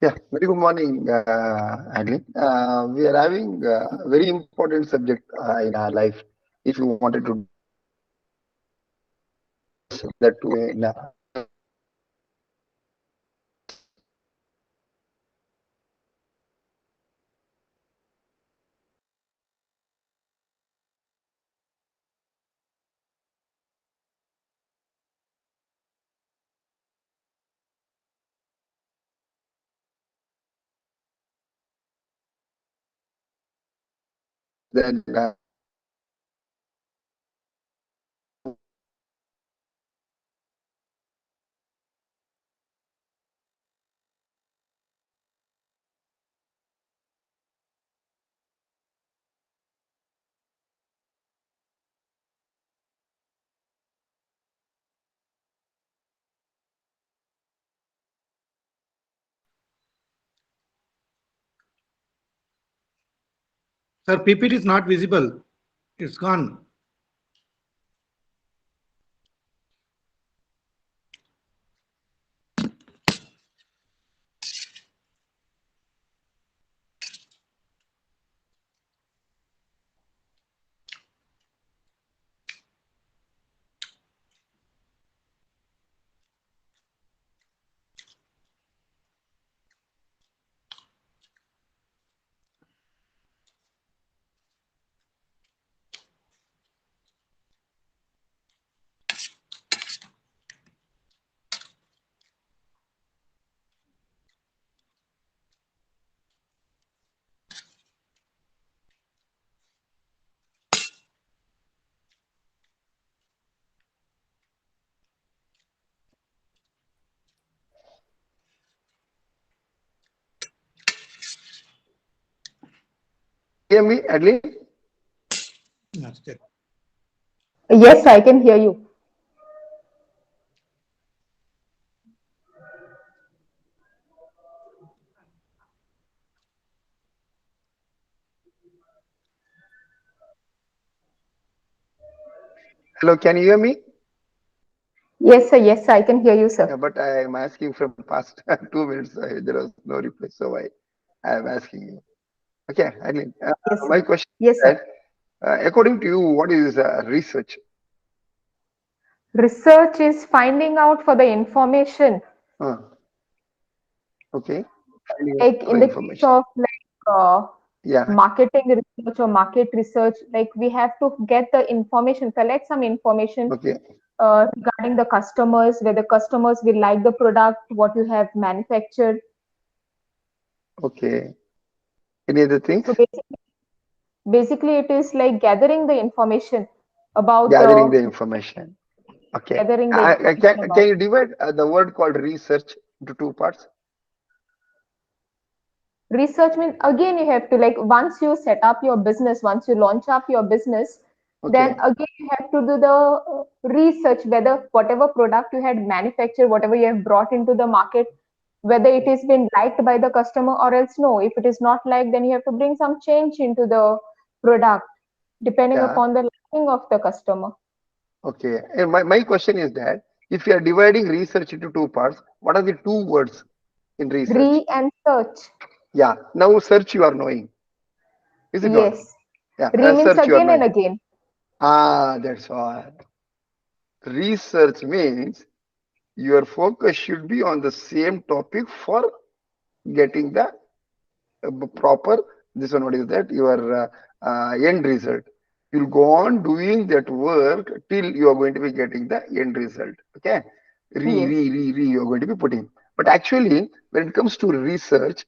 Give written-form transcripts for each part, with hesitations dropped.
Yeah, very good morning, Agri. We are having a very important subject in our life. If you wanted to that to in that Sir, PPT is not visible. It's gone. hear me, Adli? That's it. Yes, I can hear you. Hello, can you hear me? Yes, sir. Yes, I can hear you, sir. Yeah, but I am asking from past 2 minutes. There was no reply, so I am asking you. Okay, Adli. Yes, sir. My question is Yes, sir. that according to you, what is research? Research is finding out for the information. Uh, okay, finding out Like for in the case information. of Yeah. marketing research or market research, like we have to get the information, collect some information Okay. regarding the customers, whether customers will like the product, what you have manufactured. Okay. Any other things? So basically, it is like gathering the information about Gathering the the information. Okay. gathering the information Can about. you divide the word called research into two parts? Research means again you have to like once you set up your business, once you launch up your business, then Okay. again you have to do the research whether whatever product you had manufactured, whatever you have brought into the market, whether it has been liked by the customer or else no. If it is not liked, then you have to bring some change into the product depending Yeah. upon the liking of the customer. Okay. And my question is that if you are dividing research into two parts, what are the two words in research? Re and search. Yeah. Now search you are knowing. Is it not? Yes. Yeah. Re means Search you are again and knowing. again. Ah, that's all. Research means your focus should be on the same topic for getting the proper, this one, what is that, your end result. You'll go on doing that work till you are going to be getting the end result. Okay, Yes. you are going to be putting. But actually when it comes to research,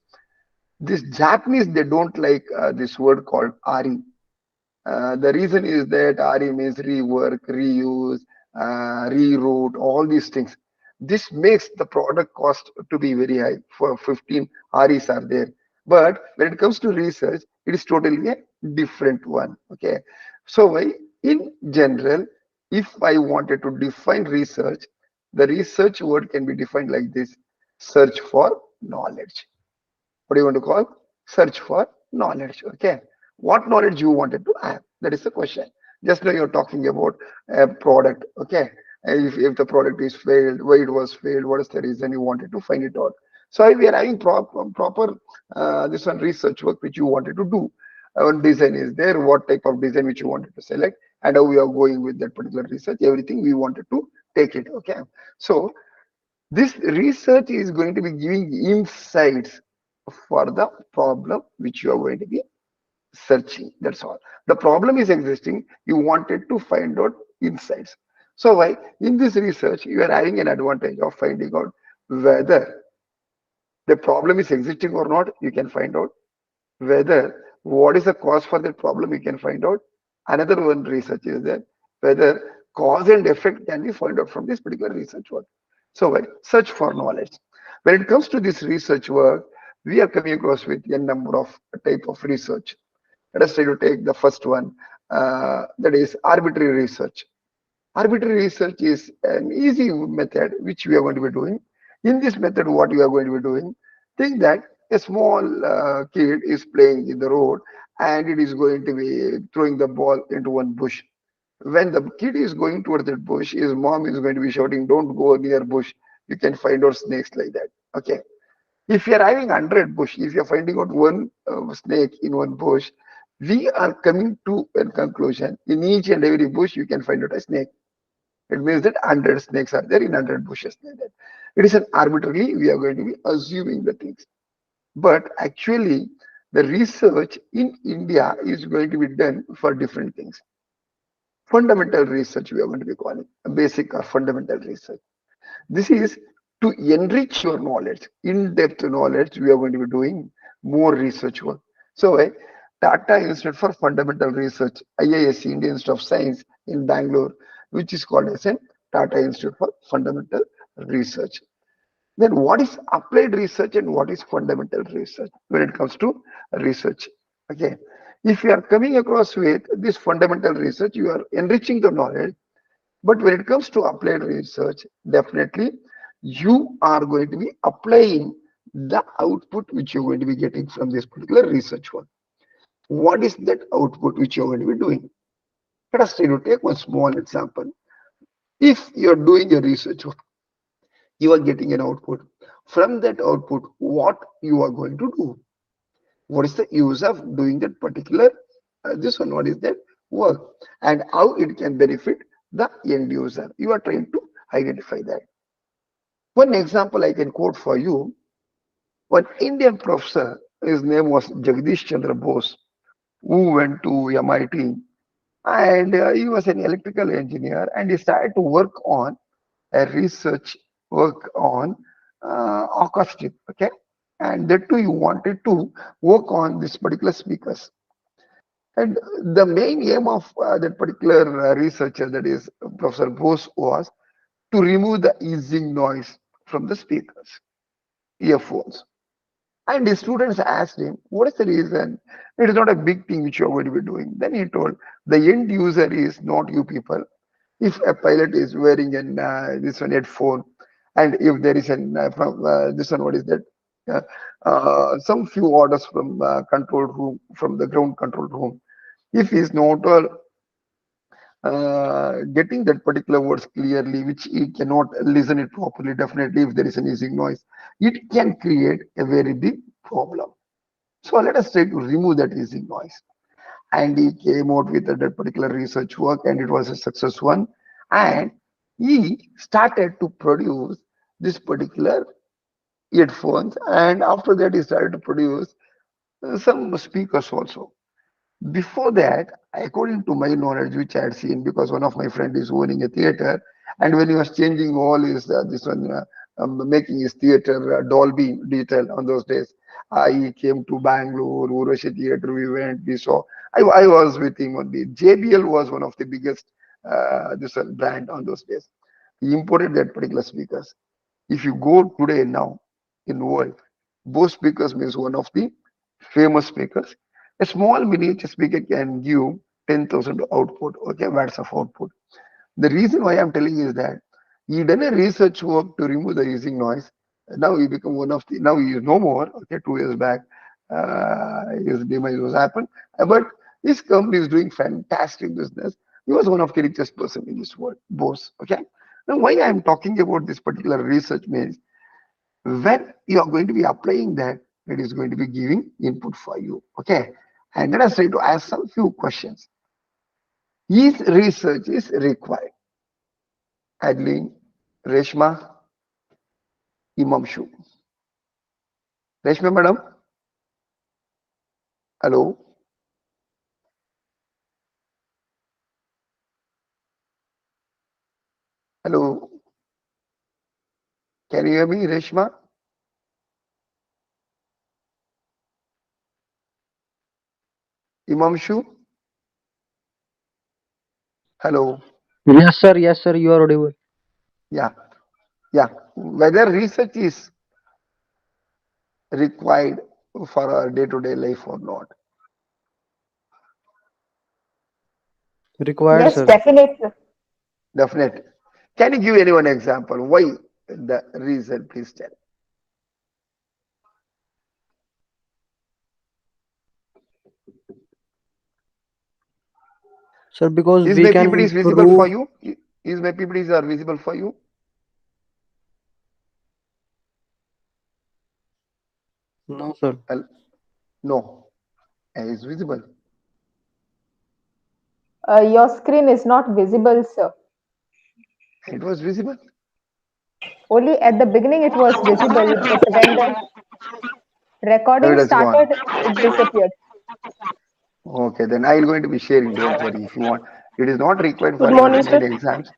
this Japanese, they don't like this word called RE. The reason is that RE means rework, reuse, rewrote, all these things. This makes the product cost to be very high. For 15 REs are there. But when it comes to research, it is totally a different one. Okay. So in general, if I wanted to define research, the research word can be defined like this: search for knowledge. What do you want to call? Search for knowledge. Okay. What knowledge you wanted to have? That is the question. Just now you're talking about a product. Okay. If the product is failed, why it was failed, what is the reason you wanted to find it out. So we are having proper this one research work which you wanted to do. One design is there, what type of design which you wanted to select, and how we are going with that particular research. Everything we wanted to take it. Okay. So this research is going to be giving insights for the problem which you are going to be searching. That's all. The problem is existing. You wanted to find out insights. So why in this research you are having an advantage of finding out whether the problem is existing or not. You can find out whether what is the cause for that problem. You can find out. Another one research is that whether cause and effect can be found out from this particular research work. So why search for knowledge. When it comes to this research work, we are coming across with a number of type of research. Let us try to take the first one, that is arbitrary research. Arbitrary research is an easy method which we are going to be doing. In this method, what we are going to be doing, think that a small kid is playing in the road and it is going to be throwing the ball into one bush. When the kid is going towards that bush, his mom is going to be shouting, "Don't go near bush. You can find out snakes like that." Okay. If you are having 100 bush, if you are finding out one snake in one bush, we are coming to a conclusion. In each and every bush, you can find out a snake. It means that 100 snakes are there in 100 bushes like that. It is an arbitrarily, we are going to be assuming the things. But actually, the research in India is going to be done for different things. Fundamental research, we are going to be calling basic or fundamental research. This is to enrich your knowledge, in-depth knowledge. We are going to be doing more research work. So, Tata Institute for Fundamental Research, IISc, Indian Institute of Science in Bangalore, which is called as a Tata Institute for Fundamental Research. Then, what is applied research and what is fundamental research when it comes to research? Okay, if you are coming across with this fundamental research, you are enriching the knowledge, but when it comes to applied research, definitely you are going to be applying the output which you're going to be getting from this particular research work. What is that output which you're going to be doing? Let us try to take one small example. If you're doing a research work, you are getting an output. From that output, what you are going to do? What is the use of doing that particular this one? What is that work? And how it can benefit the end user? You are trying to identify that. One example I can quote for you. One Indian professor, his name was Jagdish Chandra Bose, who went to MIT, and he was an electrical engineer, and he started to work on a research work on acoustic. Okay, and that too, he wanted to work on this particular speakers. And the main aim of that particular researcher, that is Professor Bose, was to remove the easing noise from the speakers, earphones. And his students asked him, "What is the reason? It is not a big thing which you are going to be doing." Then he told, "The end user is not you people. If a pilot is wearing an this one headphone, and if there is an from this one, what is that? Uh, some few orders from control room, from the ground control room. If he is not getting that particular words clearly, which he cannot listen it properly, definitely if there is an hissing noise, it can create a very big problem. So let us try to remove that hissing noise." And he came out with that particular research work, and it was a success one. And he started to produce this particular headphones, and after that he started to produce some speakers also. Before that, according to my knowledge, which I had seen, because one of my friend is owning a theater, and when he was changing all his this one, making his theater Dolby digital on those days, he came to Bangalore, Urushi Theater. We went, we saw. I was with him only. JBL was one of the biggest this one brand on those days. He imported that particular speakers. If you go today now in the world, Bose speakers means one of the famous speakers. A small miniature speaker can give 10,000 output, okay, watts of output. The reason why I'm telling you is that he done a research work to remove the hissing noise. Now he become one of the, now he is no more, okay, 2 years back, his demise was happened. But his company is doing fantastic business. He was one of the richest person in this world, Bose, okay. Now why I'm talking about this particular research means, When you are going to be applying that, it is going to be giving input for you. Okay. And let us try to ask some few questions. Is research is required? Adeline, Reshma, Imamshu. Reshma madam, hello, hello. Can you hear me, Reshma? Imamshu, hello. Yes, sir, you are audible. Yeah, yeah. Whether research is required for our day-to-day life or not. Required, Yes, sir. definitely. Definitely. Can you give anyone example? Why the reason? Please tell. Sir, because Is we my can PPT is visible for improve. you? Is my PPTs are visible for you? No, sir. No, it's visible. Your screen is not visible, sir. It was visible. Only at the beginning it was visible, but when the Now it recording has started, gone. it disappeared. Okay, then I will going to be sharing. Don't worry if you want. It is not required Good for morning, sir. implement exams.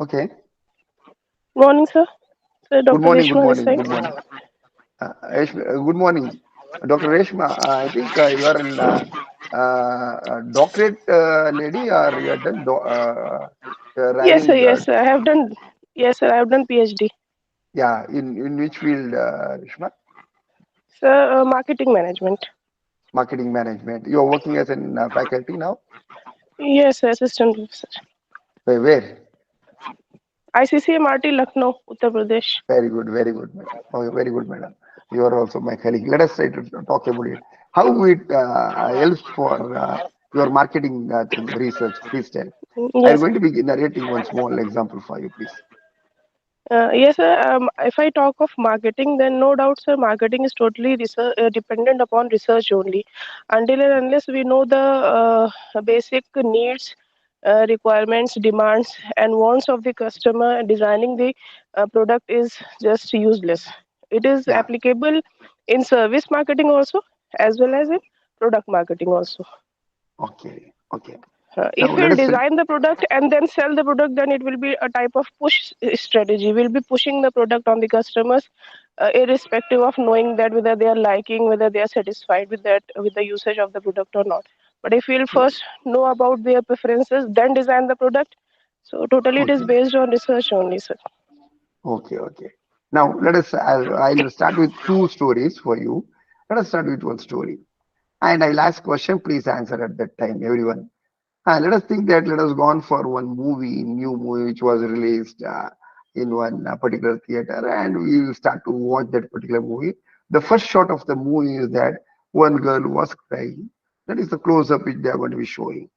Okay. Morning, sir. Sir, Good Dr. morning. Good Reshma this morning. side. Good morning. Good morning, Dr. Reshma. I think you are an doctorate lady, or you are done. You are Yes, sir. having Yes, sir. I have done. Yes, sir. I have done PhD. yeah. In which field, Reshma? Sir, marketing management. Marketing management. You are working as an faculty now. Yes, sir. Assistant professor. Where? ICCMRT, Lucknow, Uttar Pradesh. Very good, madam. Oh, very good, madam. You are also my colleague. Let us try to talk about it. How it helps for your marketing thing, research. Please tell. I'm Yes, sir. going to be narrating one small example for you, please. Yes, sir. If I talk of marketing, then no doubt, sir, marketing is totally dependent upon research only. Until and unless we know the basic needs, requirements, demands, and wants of the customer, designing the product is just useless. It is Yeah. applicable in service marketing also, as well as in product marketing also. Okay. Okay. Now If let we'll us. design the product and then sell the product, then it will be a type of push strategy. We'll be pushing the product on the customers, irrespective of knowing that whether they are liking, whether they are satisfied with that, with the usage of the product or not. But if we'll first know about their preferences, then design the product. So totally, it is Okay. based on research only, sir. Okay. Okay. Now let us. I'll start with two stories for you. Let us start with one story, and I'll ask question. Please answer at that time, everyone. Let us think that let us go on for one movie, new movie which was released in one particular theater, and we will start to watch that particular movie. The first shot of the movie is that one girl was crying. That is the close up which they are going to be showing.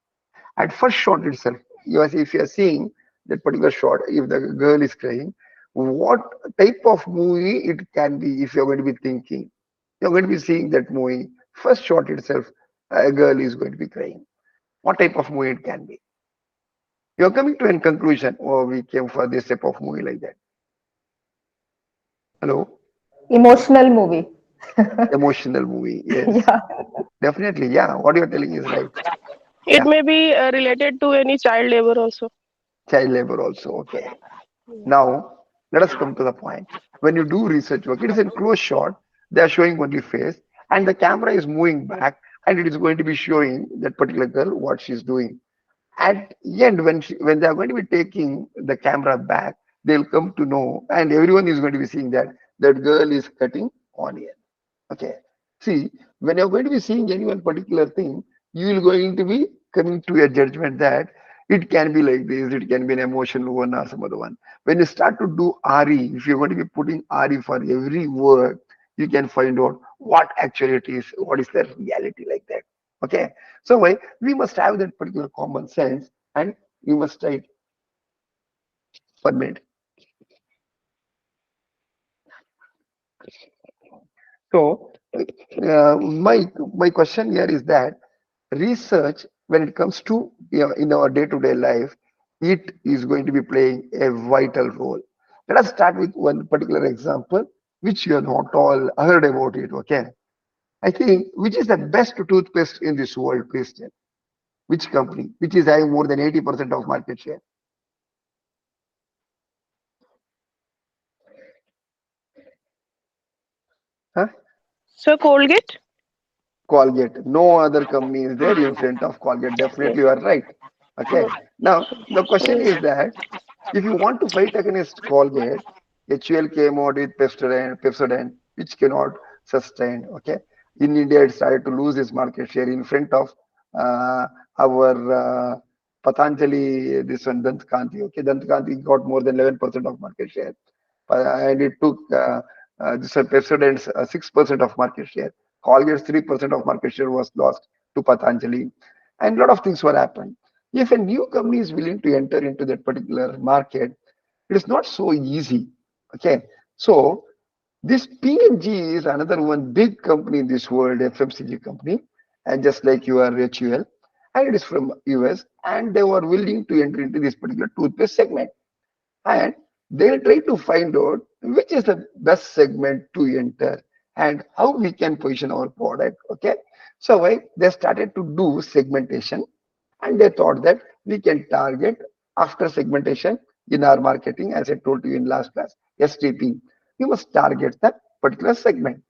At first shot itself, if you are seeing that particular shot, if the girl is crying, what type of movie it can be if you're going to be thinking? You're going to be seeing that movie. First shot itself, a girl is going to be crying. What type of movie it can be? You're coming to a conclusion, or we came for this type of movie like that. Hello? Emotional movie. Emotional movie. Yes, Yeah. definitely. Yeah, what you're telling is right. It Yeah, may be related to any child labor also. child labor also. Okay. Now, let us come to the point. When you do research work, it is in close shot. They are showing only face, and the camera is moving back, and it is going to be showing that particular girl what she's doing. At the end, when they are going to be taking the camera back, they'll come to know, and everyone is going to be seeing that that girl is cutting onion. Okay. See, when you're going to be seeing any one particular thing, you will going to be coming to a judgment that it can be like this, it can be an emotional one or some other one. When you start to do RE, if you're going to be putting RE for every word, you can find out what actually it is, what is the reality like that. Okay. So why we must have that particular common sense, and we must try it for minute. So my question here is that research, when it comes to in our day-to-day life, it is going to be playing a vital role. Let us start with one particular example, which you have not all heard about it. Okay, I think which is the best toothpaste in this world, Christian? Which company? Which is having more than 80% of market share? Huh? Sir, Colgate? Colgate. No other company is there in front of Colgate. Definitely, Yes. you are right. Okay. Yes. Now, the question Yes. is that if you want to fight against Colgate, HUL came out with Pepsodent, which cannot sustain. Okay. In India, it started to lose its market share in front of our Patanjali, this one, Dant Kanti. Okay. Dant Kanti got more than 11% of market share. And it took this Pepsodent's 6% of market share. Colgate's 3% of market share was lost to Patanjali, and a lot of things were happened. If a new company is willing to enter into that particular market, it is not so easy. Okay, so this P&G is another one big company in this world, FMCG company, and just like you are HUL, and it is from US, and they were willing to enter into this particular toothpaste segment, and they'll try to find out which is the best segment to enter and how we can position our product. Okay, so they started to do segmentation, and they thought that we can target after segmentation in our marketing, as I told you in last class, STP. We must target that particular segment.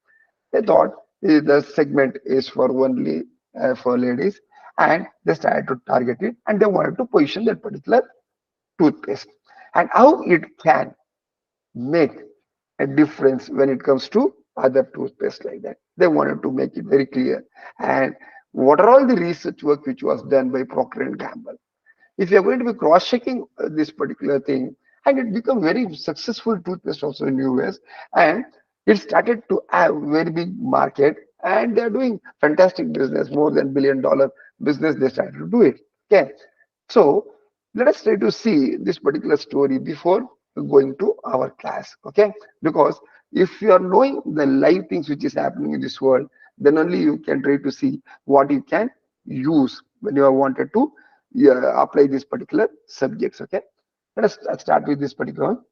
They thought the segment is for only for ladies, and they started to target it, and they wanted to position that particular toothpaste and how it can make a difference when it comes to other toothpaste like that. They wanted to make it very clear. And what are all the research work which was done by Procter and Gamble? If you are going to be cross-checking this particular thing, and it become very successful toothpaste also in US, and it started to have very big market, and they're doing fantastic business, more than $1 billion business. They started to do it. Okay, so let us try to see this particular story before going to our class. Okay, because if you are knowing the live things which is happening in this world, then only you can try to see what you can use when you are wanted to apply these particular subjects. Okay, let us start with this particular one.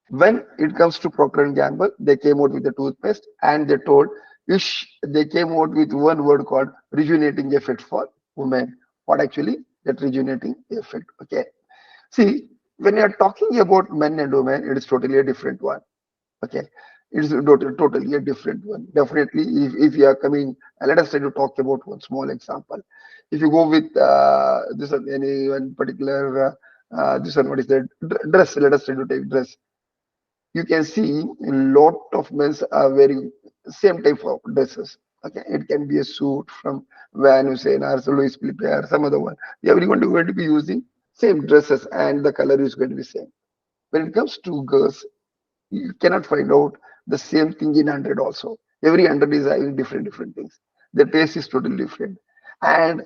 When it comes to Procter and Gamble, they came out with the toothpaste, and they told they came out with one word called rejuvenating effect for women. What actually that rejuvenating effect? Okay, see, when you are talking about men and women, it is totally a different one. Okay, it's totally a different one. Definitely, if you are coming, let us try to talk about one small example. If you go with this one, any one particular this one, what is that dress? Let us try to take dress. You can see a lot of men are wearing same type of dresses. Okay, it can be a suit from Van Hussein or Louis Philippe or some other one. Everyone is going to be using same dresses, and the color is going to be same. When it comes to girls, you cannot find out the same thing in 100 also. Every 100 is having different things. The taste is totally different, and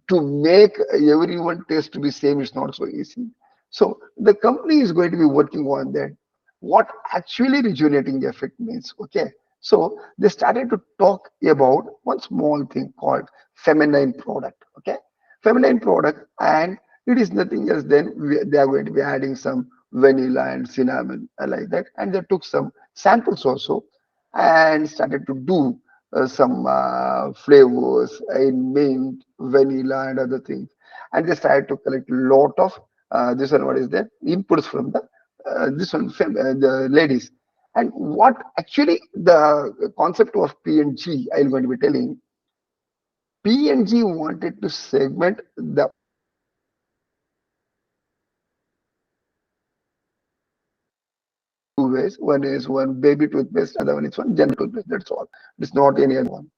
to make everyone taste to be same is not so easy. So the company is going to be working on that, what actually rejuvenating effect means. Okay, so they started to talk about one small thing called feminine product. Okay, feminine product, and it is nothing else than they are going to be adding some vanilla and cinnamon like that, and they took some samples also and started to do some flavors in mint, vanilla, and other things, and they started to collect a lot of this one, what is that, inputs from the this one the ladies. And what actually the concept of P&G I'm going to be telling, P&G wanted to segment the two ways. One is one baby toothpaste, other one is one general toothpaste. That's all. It's not any other one.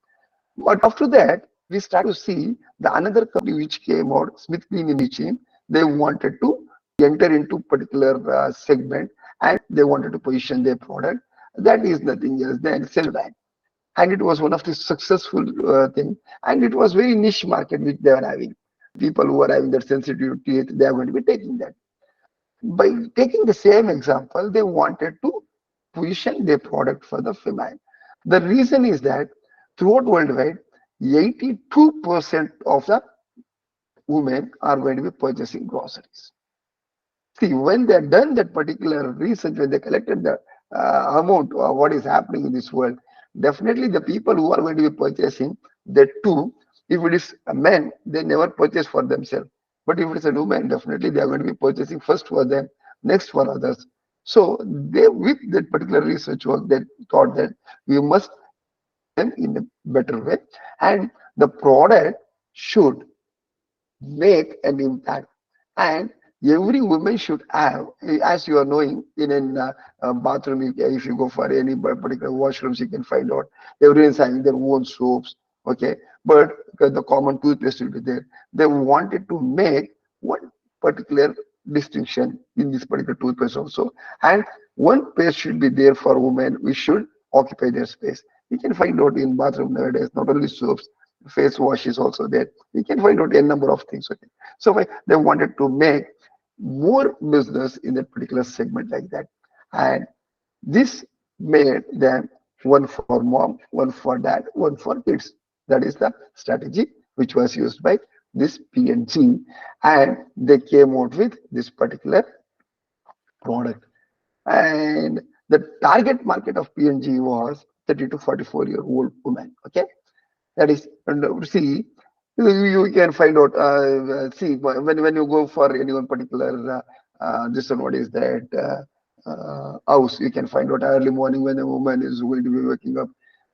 But after that, we start to see the another company which came out, Smith Clean Initiative. They wanted to enter into particular segment, and they wanted to position their product. That is nothing else than Sensodyne. And it was one of the successful thing. And it was very niche market which they were having. People who are having that sensitive teeth, they are going to be taking that. By taking the same example, they wanted to position their product for the female. The reason is that throughout worldwide, 82% of the women are going to be purchasing groceries. See, when they have done that particular research, when they collected the amount of what is happening in this world, definitely the people who are going to be purchasing, that too, if it is a man, they never purchase for themselves. But if it's a woman, definitely they are going to be purchasing first for them, next for others. So they, with that particular research work, they thought that we must them in a better way, and the product should make an impact. And every woman should have, as you are knowing, in a bathroom, if you go for any particular washrooms, you can find out everyone's having their own soaps, okay? But because the common toothpaste will be there, they wanted to make one particular distinction in this particular toothpaste also. And one paste should be there for women, we should occupy their space. You can find out in bathroom nowadays, not only soaps, face wash is also there. You can find out a number of things. Okay, so they wanted to make more business in that particular segment like that, and this made them one for mom, one for dad, one for kids. That is the strategy which was used by this P&G, and they came out with this particular product. And the target market of P&G was 30 to 44-year-old women. Okay, that is, and see, you can find out. See, when you go for any one particular this one, what is that house, you can find out early morning when a woman is going to be waking up.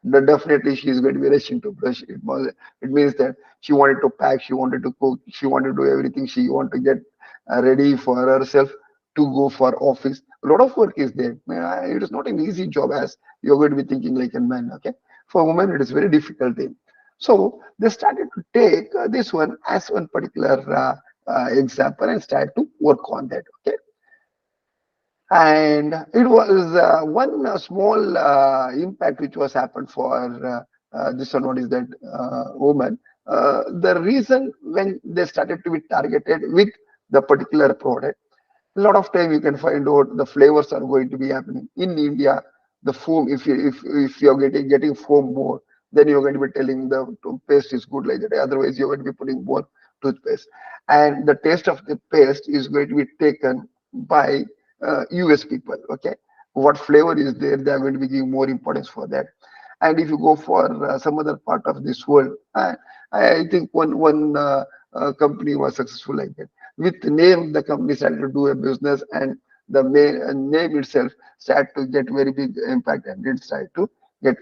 Definitely, she is going to be rushing to brush. It means that she wanted to pack, she wanted to cook, she wanted to do everything. She wanted to get ready for herself to go for office. A lot of work is there. It is not an easy job as you're going to be thinking like a man. Okay, for women, it is very difficult thing. So they started to take this one as one particular example and started to work on that. Okay, and it was one small impact which was happened for this one. What is that woman? The reason when they started to be targeted with the particular product, a lot of time you can find out the flavors are going to be happening in India. The foam, if you're getting foam more, then you're going to be telling the paste is good like that. Otherwise, you're going to be putting more toothpaste, and the taste of the paste is going to be taken by US people. Okay, what flavor is there? They are going to be giving more importance for that. And if you go for some other part of this world, I think one company was successful like that. With the name, the company started to do a business, and the name itself started to get very big impact, and it started to get,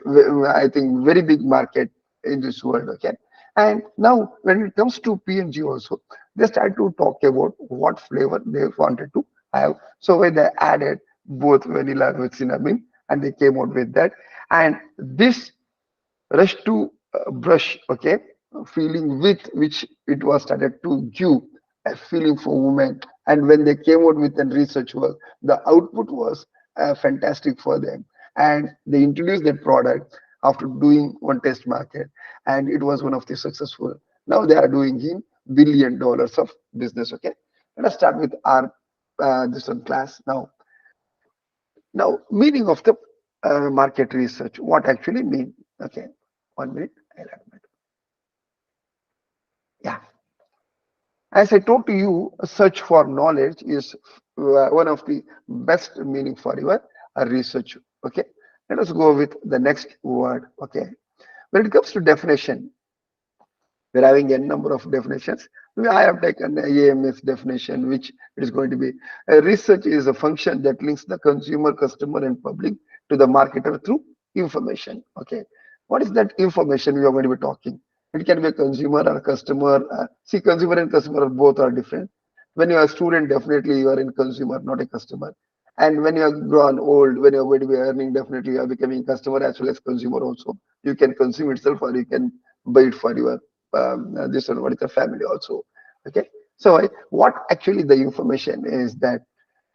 I think, very big market in this world. Okay, and now when it comes to P&G also, they started to talk about what flavor they wanted to have. So when they added both vanilla with cinnamon, and they came out with that, and this rush to brush, okay, feeling with which it was started to give a feeling for women. And when they came out with the research work, the output was fantastic for them. And they introduced that product after doing one test market, and it was one of the successful. Now they are doing in $1 billion of business. Okay, let us start with our this one class now. Now, meaning of the market research, what actually mean? Okay, 1 minute. I'll admit. Yeah, as I told to you, search for knowledge is one of the best meaning for your research. Okay, let us go with the next word. Okay, when it comes to definition, we're having a number of definitions. I have taken AMS definition, which is going to be research is a function that links the consumer, customer, and public to the marketer through information. Okay, what is that information we are going to be talking? It can be a consumer or a customer. See, consumer and customer both are different. When you are a student, definitely you are in consumer, not a customer. And when you are grown old, when you are going to be earning, definitely you are becoming customer as well as consumer also. You can consume itself, or you can buy it for your this one, what is the family also. Okay, so what actually the information is that,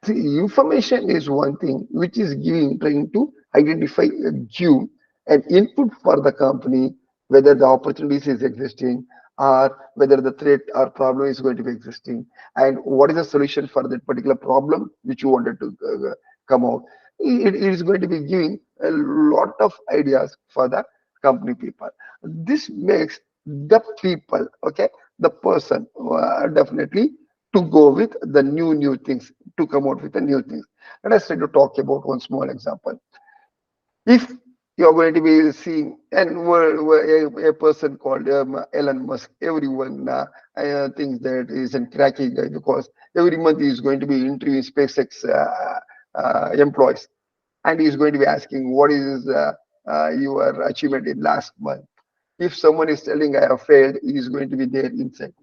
see, information is one thing which is giving, trying to identify, give an input for the company, whether the opportunities is existing, or whether the threat or problem is going to be existing, and what is the solution for that particular problem which you wanted to come out. It is going to be giving a lot of ideas for the company people. This makes the people, okay, the person definitely to go with the new things, to come out with the new things. Let us try to talk about one small example. If you're going to be seeing, and a person called Elon Musk, everyone thinks that he's a cracky guy because every month he's going to be interviewing SpaceX employees, and he's going to be asking what is your achievement in last month. If someone is telling I have failed, he is going to be there inside.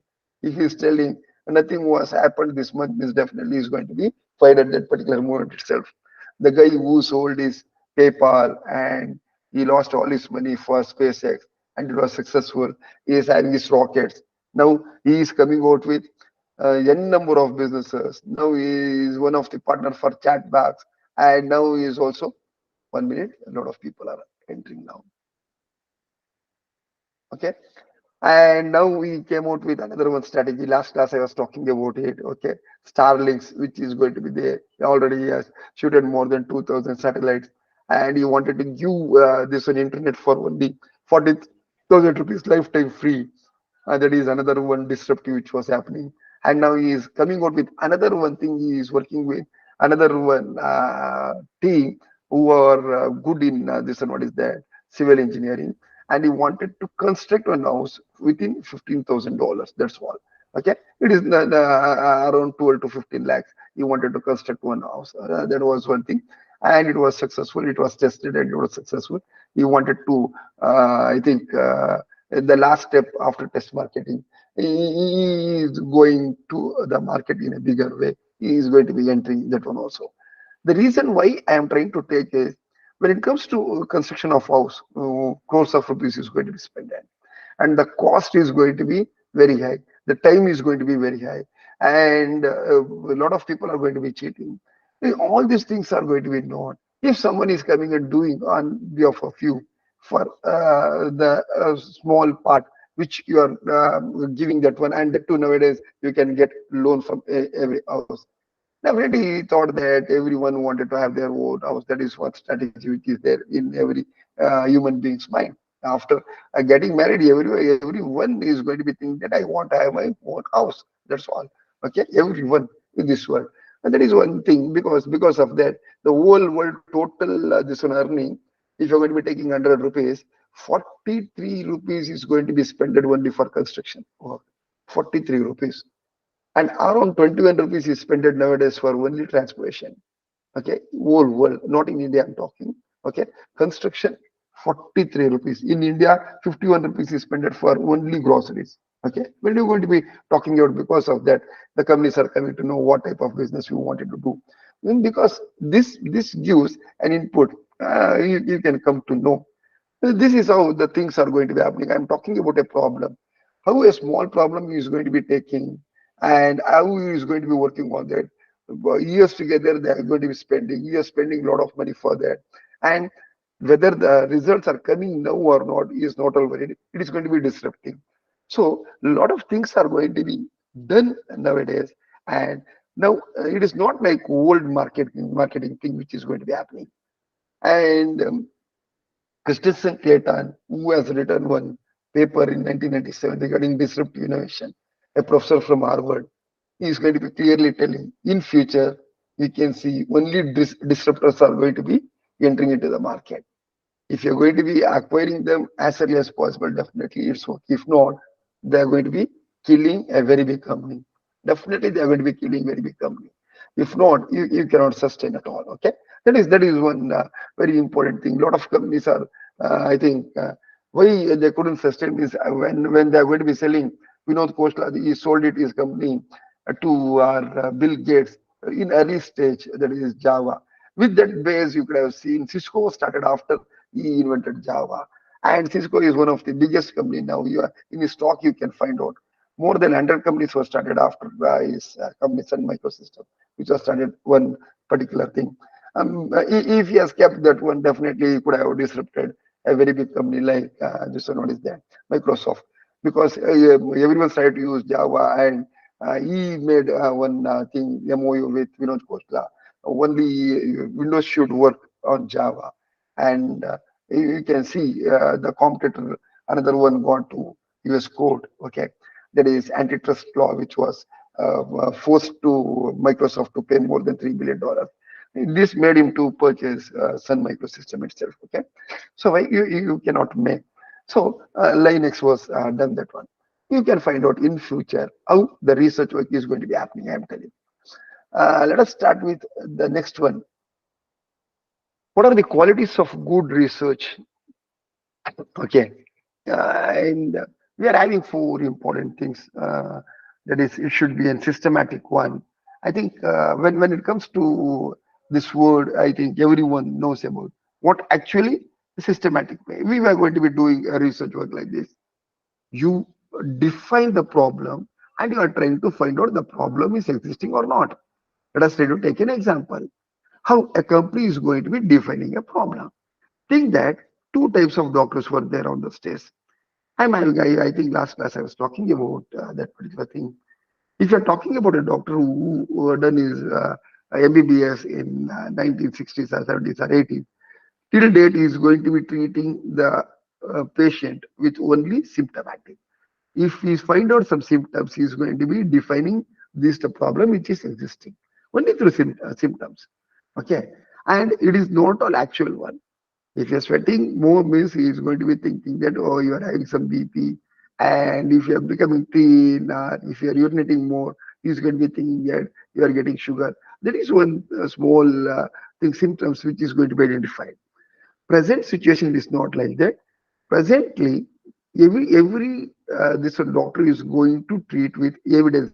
If he is telling nothing was happened this month, means definitely is going to be fired at that particular moment itself. The guy who sold his PayPal and he lost all his money for SpaceX and it was successful. He is having his rockets. Now he is coming out with n number of businesses. Now he is one of the partner for chatbots, and now he is also 1 minute. A lot of people are entering now. Okay, and now we came out with another one strategy. Last class I was talking about it. Okay, Starlinks, which is going to be there. He already has shooted more than 2,000 satellites, and he wanted to give this an internet for only 40,000 rupees lifetime free. That is another one disruptive which was happening. And now he is coming out with another one thing. He is working with another one team who are good in this and what is that civil engineering, and he wanted to construct one house within $15,000. That's all. Okay, it is around 12 to 15 lakhs. He wanted to construct one house. That was one thing, and it was successful. It was tested and it was successful. He wanted to, I think. The last step after test marketing, he is going to the market in a bigger way. He is going to be entering that one also. The reason why I am trying to take is when it comes to construction of house, crores of rupees is going to be spent, and the cost is going to be very high. The time is going to be very high, and a lot of people are going to be cheating. All these things are going to be known. If someone is coming and doing on behalf of you for the small part which you are giving that one, and that too nowadays you can get loan from every house. Definitely, he thought that everyone wanted to have their own house. That is what strategy which is there in every human being's mind. After getting married, everyone is going to be thinking that I want to have my own house. That's all. Okay, everyone in this world, and that is one thing because of that, the whole world total this one earning. If you're going to be taking 100 rupees, 43 rupees is going to be spent only for construction. Oh, 43 rupees, and around 21 rupees is spent nowadays for only transportation. Okay, whole world, not in India I'm talking. Okay, construction 43 rupees. In India 51 rupees is spent for only groceries. Okay, when you're going to be talking about, because of that the companies are coming to know what type of business you wanted to do. Then because this gives an input, you can come to know. This is how the things are going to be happening. I'm talking about a problem, how a small problem is going to be taking, and how he is going to be working on that. Years together, they are going to be spending, years spending a lot of money for that. And whether the results are coming now or not is not all worried. It is going to be disrupting. So a lot of things are going to be done nowadays. And now it is not like old marketing thing which is going to be happening. And Christensen Clayton, who has written one paper in 1997 regarding disruptive innovation, a professor from Harvard, he is going to be clearly telling in future we can see only disruptors are going to be entering into the market. If you're going to be acquiring them as early as possible, definitely it's okay. If not, they're going to be killing a very big company. Definitely they're going to be killing very big company. If not, you cannot sustain at all. Okay, that is one very important thing. A lot of companies are, I think, why they couldn't sustain this when they're going to be selling. Vinod Khosla, he sold it his company to Bill Gates in early stage. That is Java. With that base, you could have seen Cisco started after he invented Java. And Cisco is one of the biggest company now. You are in his stock, you can find out. More than 100 companies were started after his company Sun Microsystem, which was started one particular thing. If he has kept that one, definitely he could have disrupted a very big company like this one, what is that? Microsoft. Because everyone started to use Java, and he made one thing, MOU with Vinod Khosla. only Windows should work on Java. And you can see the competitor, another one got to US code. Okay, that is antitrust law, which was forced to Microsoft to pay more than $3 billion. This made him to purchase Sun Microsystem itself. Okay, so you cannot make. So Linux was done that one. You can find out in future how the research work is going to be happening. I'm telling. Let us start with the next one. What are the qualities of good research? Okay, and we are having four important things. That is, it should be a systematic one. I think when it comes to this word, I think everyone knows about what actually the systematic way. We were going to be doing a research work like this. You define the problem and you are trying to find out the problem is existing or not. Let us try to take an example. How a company is going to be defining a problem. Think that two types of doctors were there on the stage. I think last class I was talking about that particular thing. If you're talking about a doctor who done his MBBS in 1960s or 70s or 80s, till date he is going to be treating the patient with only symptomatic. If he find out some symptoms, he is going to be defining this the problem which is existing only through symptoms. Okay, and it is not all actual one. If you're sweating more means he is going to be thinking that, oh, you are having some BP. And if you are becoming thin or if you are urinating more, he's going to be thinking that you are getting sugar. That is one small thing, symptoms which is going to be identified. Present situation is not like that. Presently, every this doctor is going to treat with evidence.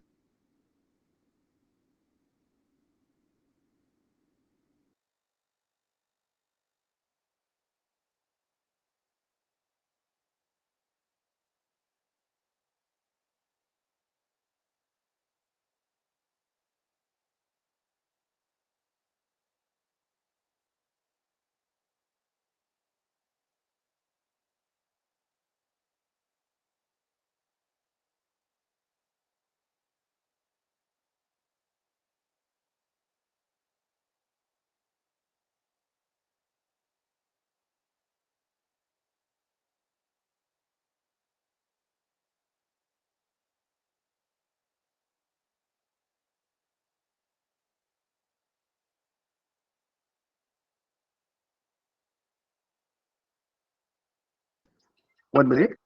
One minute.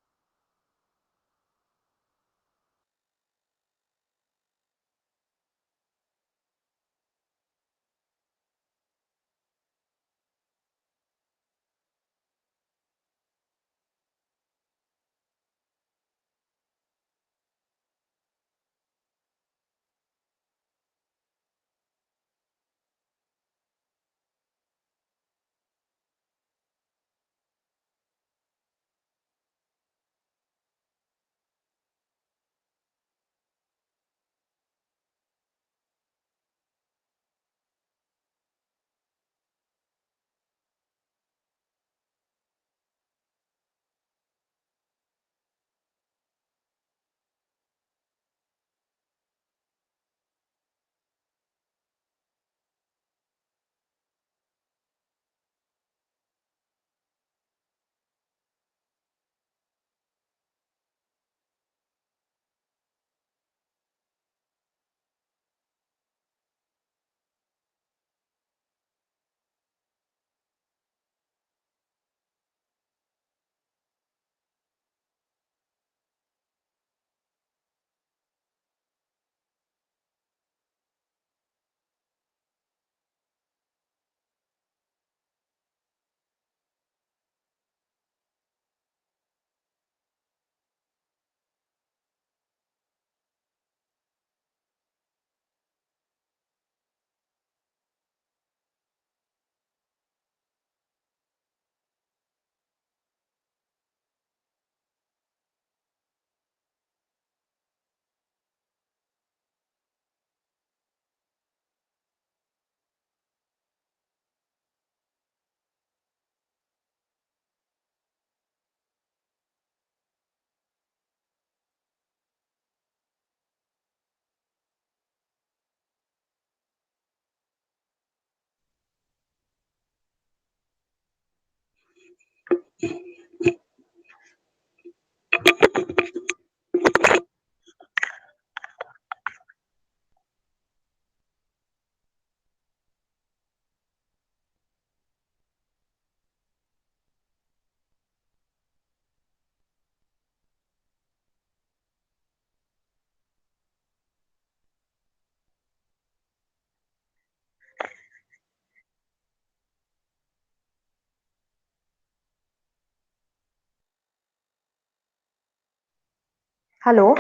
Hello,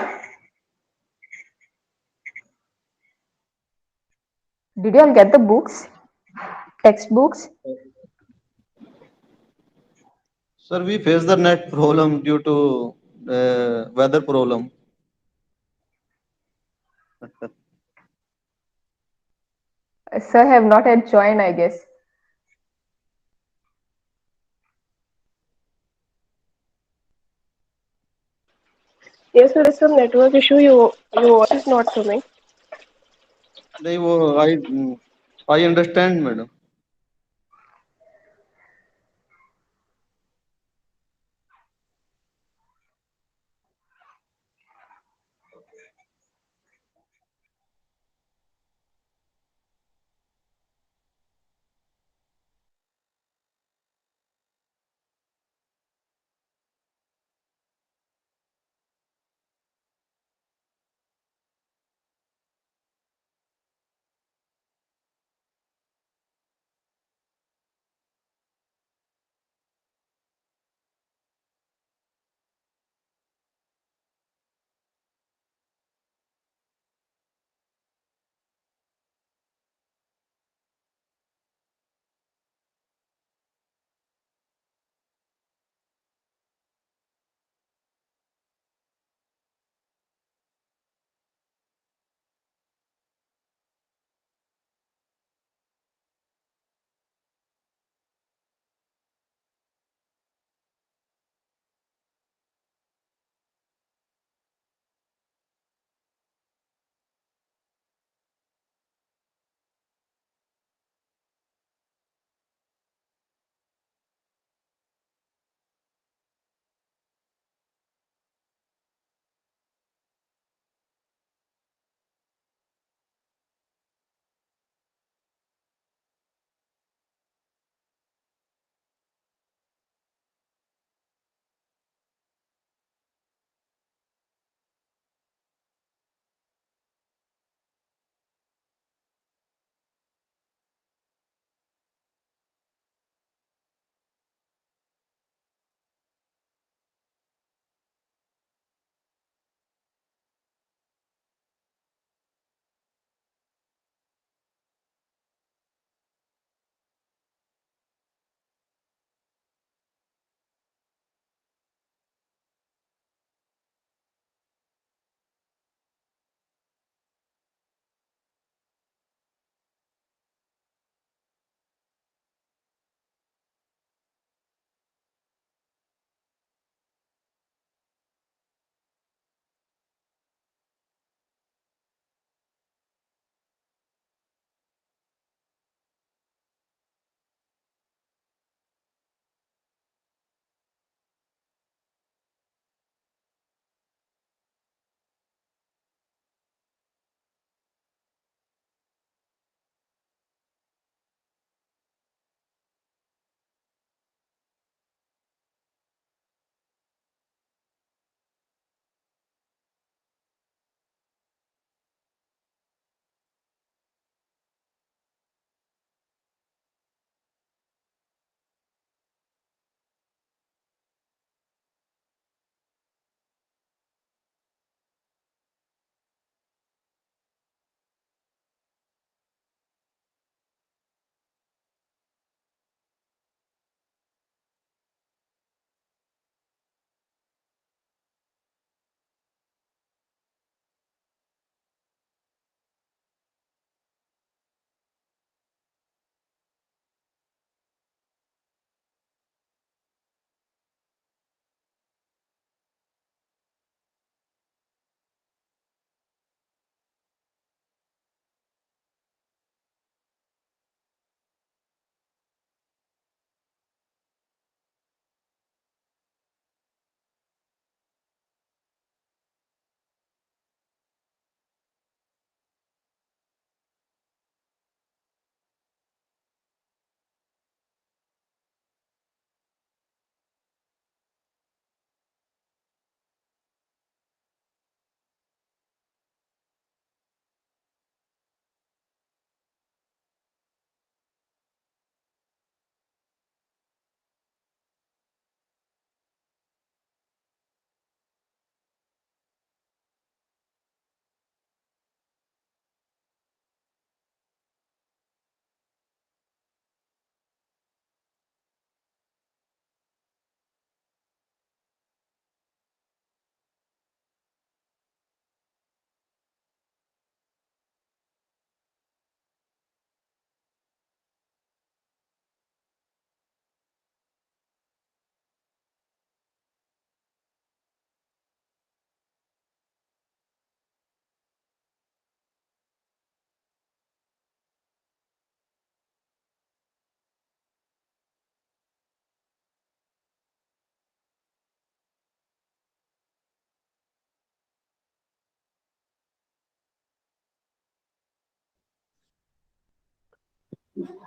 did you all get the books, textbooks? Sir, we face the net problem due to weather problem. Sir have not had joined, I guess. Yes, there is some network issue. Your voice is not coming. They wo- I understand, madam.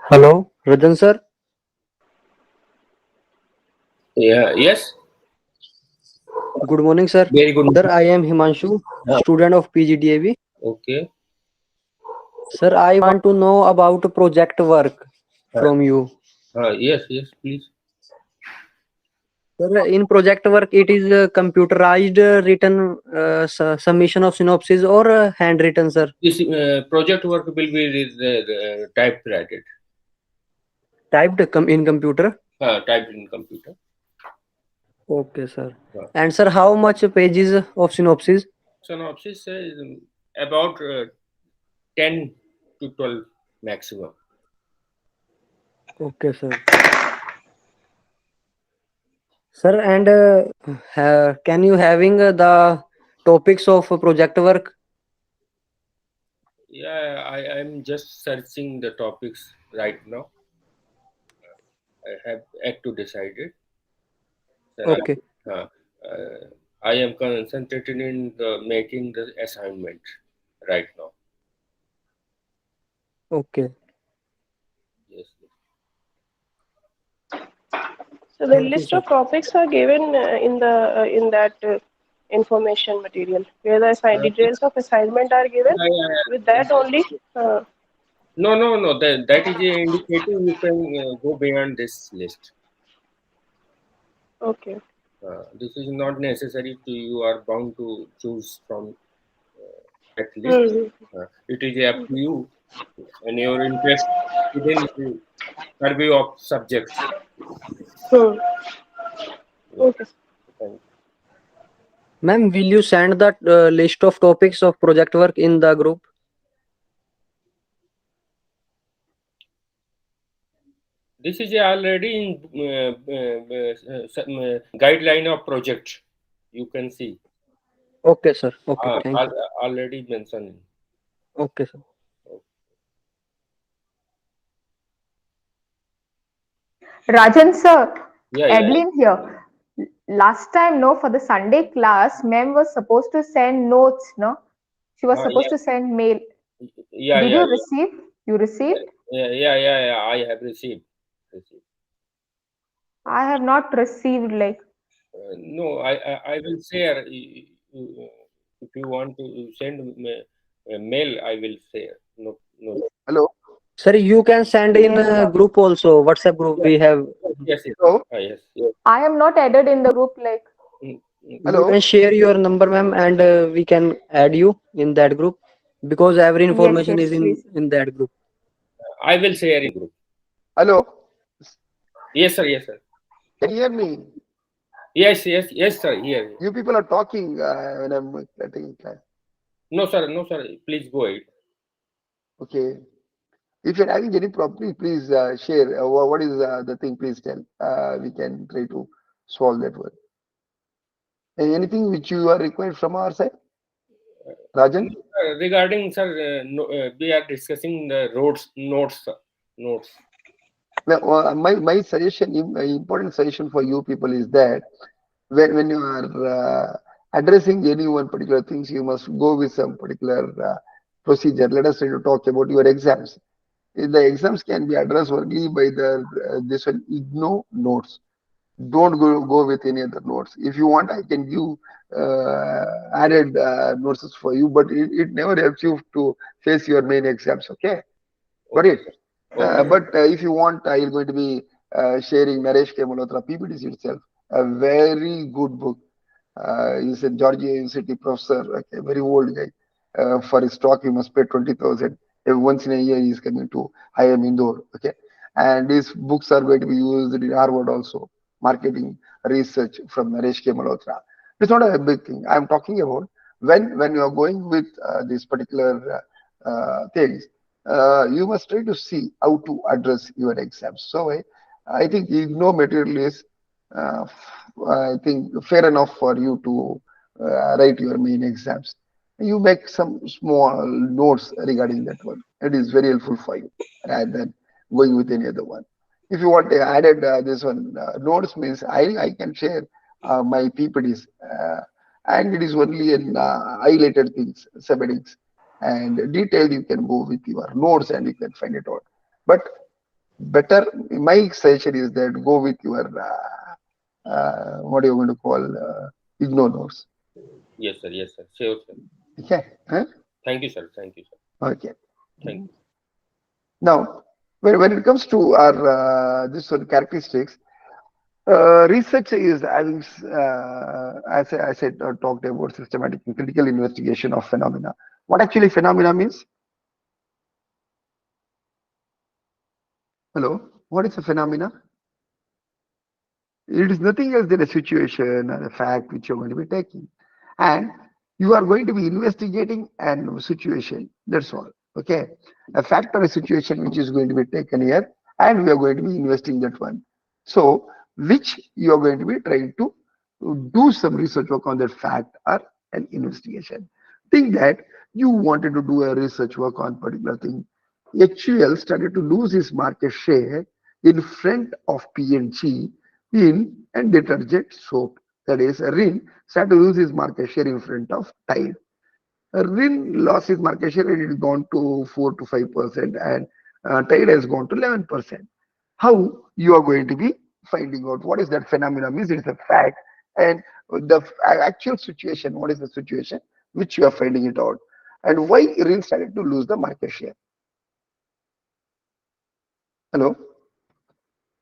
Hello, Rajan sir. Yeah, yes. Good morning, sir. Very good. Sir, I am Himanshu, Uh, student of PGDAB. okay. Sir, I want to know about project work Uh, from you. yes, yes, please. Sir, in project work, it is computerized written submission of synopsis or handwritten, sir. This project work will be typewritten, Typed in computer. typed in computer. Okay, sir. Uh, And sir, how much pages of synopsis? synopsis is about 10 to 12 maximum. Okay, sir. Sir, and can you having the topics of project work? Yeah, I'm just searching the topics right now. I have yet to decide it. Sir, Okay, I am concentrated in making the assignment right now. okay. Yes. So the Thank you, list sir. of topics are given in that information material where the details of assignment are given. With that only. Uh, No, no, no. That is a indicator. You can go beyond this list. okay. This is not necessary to you are bound to choose from that list. Hmm. It is up to you and your interest within the purview of subjects. Hmm. Yeah. Okay. Thank Ma'am, will you send that list of topics of project work in the group? This is already in guideline of project. You can see Okay, sir. Okay, thank you. already mentioned. Okay, sir. Rajan sir, Yeah, yeah. Adeline here. Last time, no, for the Sunday class, ma'am was supposed to send notes, no? She was supposed Yeah, to send mail. yeah, Did yeah, you yeah. receive? You received? Yeah. I have received. Received. I have not received, like, No, I will share. If you want to send a mail, I will share. No, no. Hello, Sir, you can send in yes, a sir. group also. WhatsApp group we have. Yes, yes, hello, yes, yes. I am not added in the group, like, Mm, mm. You can hello. share your number, ma'am, and we can add you in that group because every yes, information yes, is please. in that group. I will share in group. Hello. Yes, sir. Yes, sir. Can you hear me? Yes, sir. Here. You people are talking when I'm taking class. No, sir. No, sir. Please go ahead. Okay. If you're having any problem, please share. What is the thing? Please tell. We can try to solve that one. Anything which you are required from our side, Rajan? Regarding, sir, no, we are discussing the roads notes, sir. Notes. Well, my suggestion, important suggestion for you people is that when you are addressing any one particular things, you must go with some particular procedure. Let us try to talk about your exams. The exams can be addressed only by the this one IGNO notes. Don't go with any other notes. If you want, I can give added notes for you, but it never helps you to face your main exams. Okay, got Okay. it? Okay. But if you want, I am going to be sharing Naresh K. Malhotra PPTs itself, a very good book. He's a Georgia University professor, okay, very old guy. For his talk, you must pay 20,000. Once in a year, he's coming to IIM Indore, okay. And these books are going to be used in Harvard also. Marketing research from Naresh K. Malhotra. It's not a big thing. I'm talking about when you are going with these particular things, you must try to see how to address your exams. So I think no material is, I think, fair enough for you to write your main exams. You make some small notes regarding that one. It is very helpful for you rather than going with any other one. If you want added this one, notes means I can share my PPTs, and it is only in highlighted things, subheadings, and detailed you can go with your notes and you can find it out. But better, my suggestion is that go with your what are you going to call ignore notes. Yes, sir. Yes, sir. Sure, sir. Okay. Huh? Thank you, sir. Thank you, sir. Okay. Thank you. Now, when it comes to our this one characteristics, research is having, as I said, talked about systematic and critical investigation of phenomena. What actually phenomena means? Hello, what is a phenomena? It is nothing else than a situation or a fact which you're going to be taking. And you are going to be investigating a situation. That's all. Okay. A fact or a situation which is going to be taken here, and we are going to be investing that one. So, which you are going to be trying to do some research work on that fact or an investigation. Think that you wanted to do a research work on particular thing. HUL started to lose its market share in front of P&G in and detergent soap. That is, Rin started to lose its market share in front of Tide. Rin lost its market share and it has gone to 4 to 5%, and Tide has gone to 11%. How you are going to be finding out what is that phenomenon means? It's a fact, and the actual situation. What is the situation which you are finding it out, and why Rin started to lose the market share? Hello,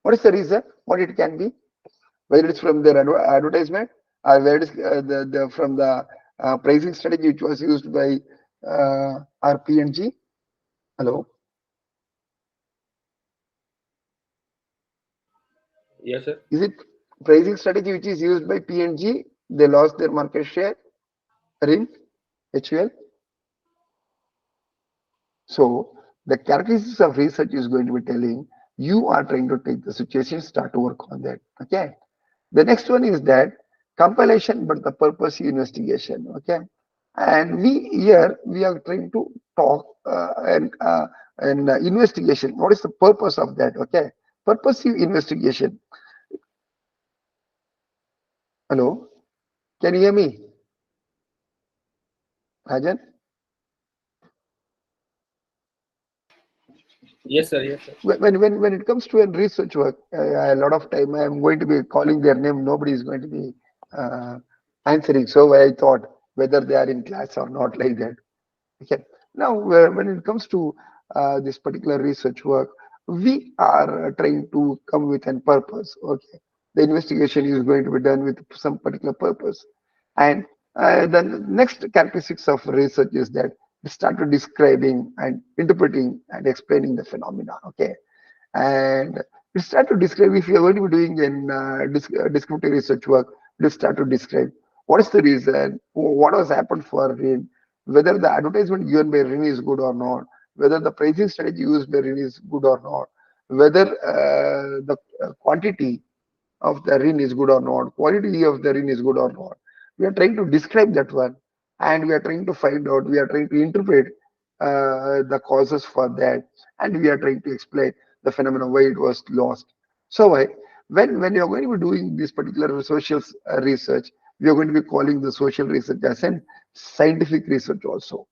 what is the reason? What it can be? Whether it's from their advertisement or whether it's from the pricing strategy which was used by RP&G. Hello, Yes, sir. is it pricing strategy which is used by P&G? They lost their market share. Rin, HUL. So the characteristics of research is going to be telling you are trying to take the situation, start to work on that. Okay. The next one is that compilation, but the purpose investigation. Okay. And we are trying to talk and investigation. What is the purpose of that? Okay. Purposive investigation. Hello. Can you hear me? Rajan? Yes, sir. Yes, sir. When it comes to a research work, a lot of time I'm going to be calling their name. Nobody is going to be uh, answering. So I thought whether they are in class or not, like that. Okay. Now, when it comes to this particular research work, we are trying to come with a purpose. Okay. The investigation is going to be done with some particular purpose. And the next characteristics of research is that we start to describing and interpreting and explaining the phenomena. Okay. And we start to describe, if you're going to be doing in descriptive research work, we start to describe what is the reason, what has happened for rain, whether the advertisement given by RIN is good or not, whether the pricing strategy used by RIN is good or not, whether the quantity of the RIN is good or not, quality of the RIN is good or not. We are trying to describe that one, and we are trying to find out, we are trying to interpret the causes for that, and we are trying to explain the phenomenon why it was lost. So when you are going to be doing this particular social research, we are going to be calling the social research as an scientific research also.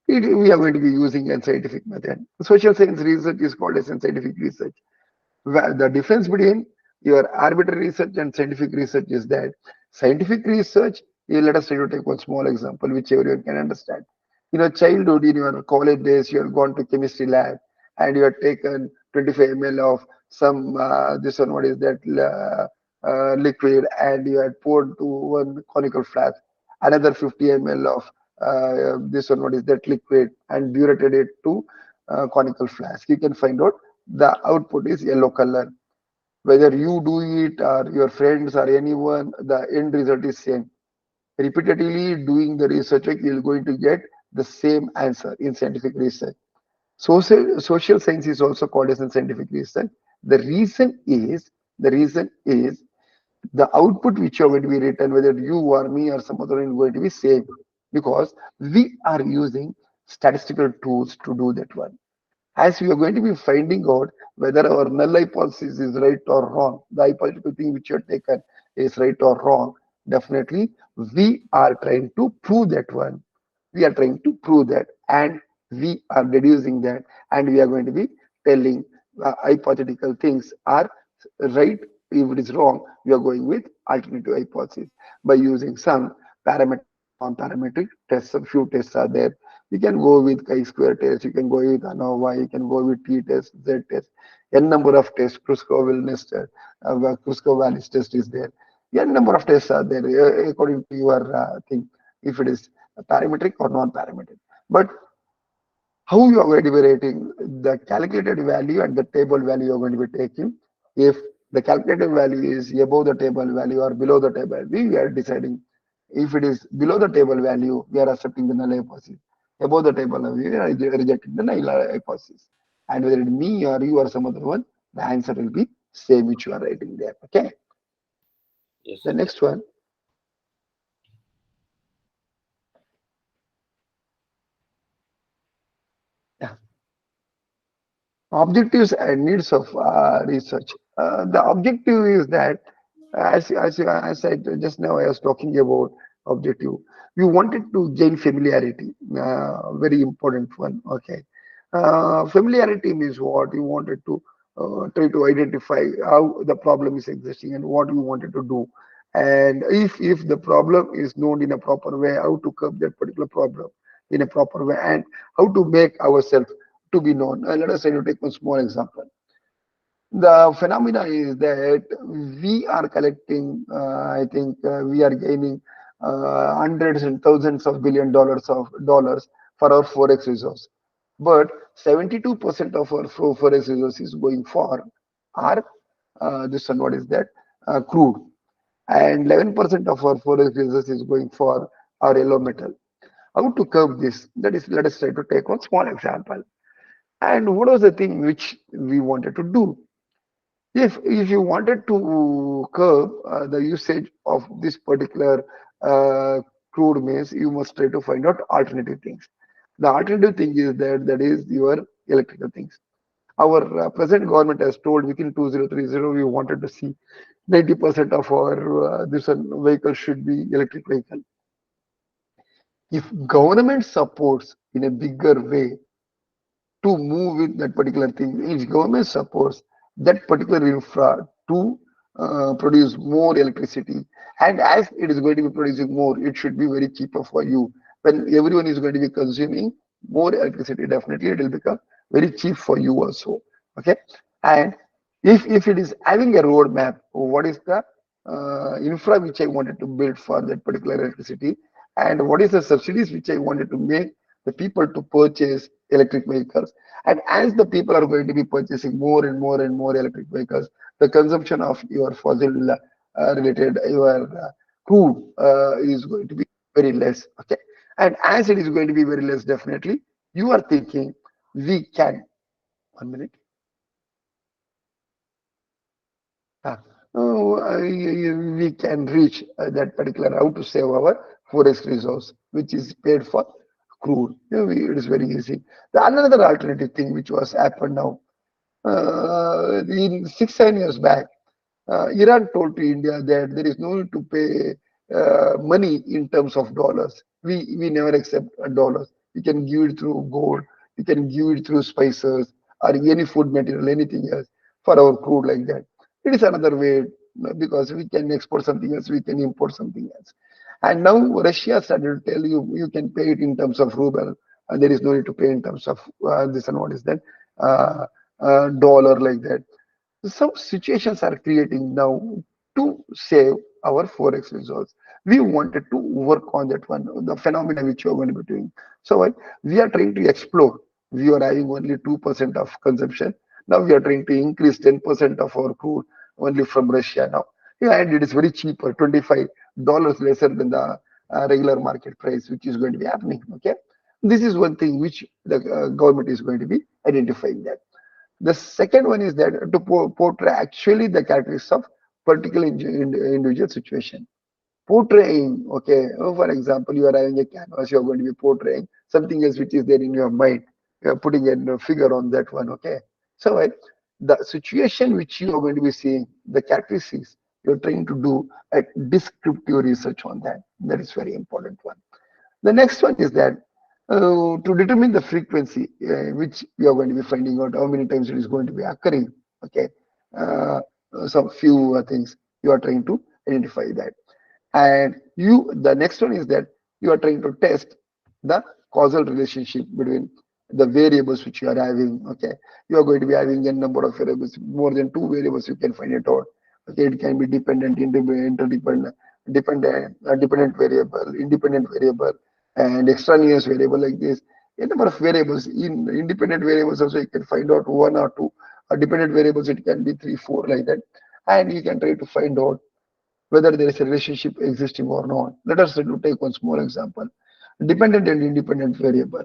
We are going to be using a scientific method. Social science research is called as a scientific research. Well, the difference between your arbitrary research and scientific research is that scientific research, let us try to take one small example which everyone can understand. In your childhood, in your college days, you have gone to chemistry lab and you have taken 25 ml of some this one, what is that liquid, and you had poured to one conical flask, another 50 ml of this one, what is that liquid, and bureted it to conical flask. You can find out the output is yellow color. Whether you do it or your friends or anyone, the end result is same. Repeatedly doing the research, you're going to get the same answer in scientific research. Social science is also called as a scientific research. The reason is the output which you're going to be written, whether you or me or some other is going to be same, because we are using statistical tools to do that one. As we are going to be finding out whether our null hypothesis is right or wrong, the hypothetical thing which you have taken is right or wrong, definitely we are trying to prove that one. We are trying to prove that, and we are deducing that, and we are going to be telling hypothetical things are right. If it is wrong, we are going with alternative hypothesis by using some parametric or non-parametric tests. A few tests are there. You can go with chi-square test, you can go with ANOVA, you can go with t-test, z-test, n number of tests. Kruskov wellness test, Kruskov Wallis test is there. N number of tests are there according to your thing, if it is parametric or non-parametric. But how you are going to be rating the calculated value and the table value you are going to be taking. If the calculated value is above the table value or below the table value, we are deciding. If it is below the table value, we are accepting the null hypothesis. Above the table value, we are rejecting the null hypothesis. And whether it is me or you or some other one, the answer will be same which you are writing there. Okay. Yes, The sir. next one. Yeah. Objectives and needs of research. The objective is that, as I just now I was talking about objective, you wanted to gain familiarity, very important one. Okay, familiarity means what you wanted to try to identify how the problem is existing and what you wanted to do, and if the problem is known in a proper way, how to curb that particular problem in a proper way, and how to make ourselves to be known. Let us say to take one small example. The phenomena is that we are collecting, I think we are gaining hundreds and thousands of billion dollars for our forex reserves. But 72% of our forex reserves is going for our, this one, what is that? Crude. And 11% of our forex reserves is going for our yellow metal. How to curb this? That is, let us try to take one small example. And what was the thing which we wanted to do? If you wanted to curb the usage of this particular crude maize, you must try to find out alternative things. The alternative thing is that is your electrical things. Our present government has told within 2030 we wanted to see 90% of our this vehicle should be electric vehicle. If government supports in a bigger way to move with that particular thing. If government supports that particular infra to produce more electricity, and as it is going to be producing more, it should be very cheaper for you. When everyone is going to be consuming more electricity, definitely it will become very cheap for you also. Okay, and if it is having a roadmap, what is the infra which I wanted to build for that particular electricity, and what is the subsidies which I wanted to make the people to purchase electric vehicles. And as the people are going to be purchasing more and more and more electric vehicles, the consumption of your fossil related, your crude is going to be very less. Okay. And as it is going to be very less, definitely, you are thinking we can, 1 minute. Ah, oh, we can reach that particular how to save our forest resource, which is paid for crude. It is very easy. The another alternative thing which was happened now, in 6 7 years back, Iran told to India that there is no need to pay money in terms of dollars. We never accept dollars. You can give it through gold, you can give it through spices or any food material, anything else for our crude like that. It is another way because we can export something else, we can import something else. And now Russia started to tell you you can pay it in terms of ruble, and there is no need to pay in terms of this and what is that dollar like that. Some situations are creating now to save our forex reserves. We wanted to work on that one, the phenomena which you are going to be doing. So what we are trying to explore. We are having only 2% of consumption. Now we are trying to increase 10% of our crude only from Russia now. Yeah, and it is very cheaper, $25 lesser than the regular market price, which is going to be happening. Okay, this is one thing which the government is going to be identifying that. The second one is that to portray actually the characteristics of particular individual situation. Portraying, okay, for example, you are having a canvas, you are going to be portraying something else which is there in your mind. You are putting a figure on that one, okay. So the situation which you are going to be seeing, the characteristics, you're trying to do a descriptive research on that. That is very important one. The next one is that To determine the frequency which you are going to be finding out how many times it is going to be occurring. Okay, uh, some few things you are trying to identify that. And the next one is that you are trying to test the causal relationship between the variables which you are having. Okay, you are going to be having a number of variables, more than two variables you can find it out. Okay, it can be dependent, interdependent, dependent variable, independent variable, and extraneous variable like this. A number of variables. In independent variables also you can find out one or two. Dependent variables it can be three, four like that, and you can try to find out whether there is a relationship existing or not. Let us take one small example. Dependent and independent variable.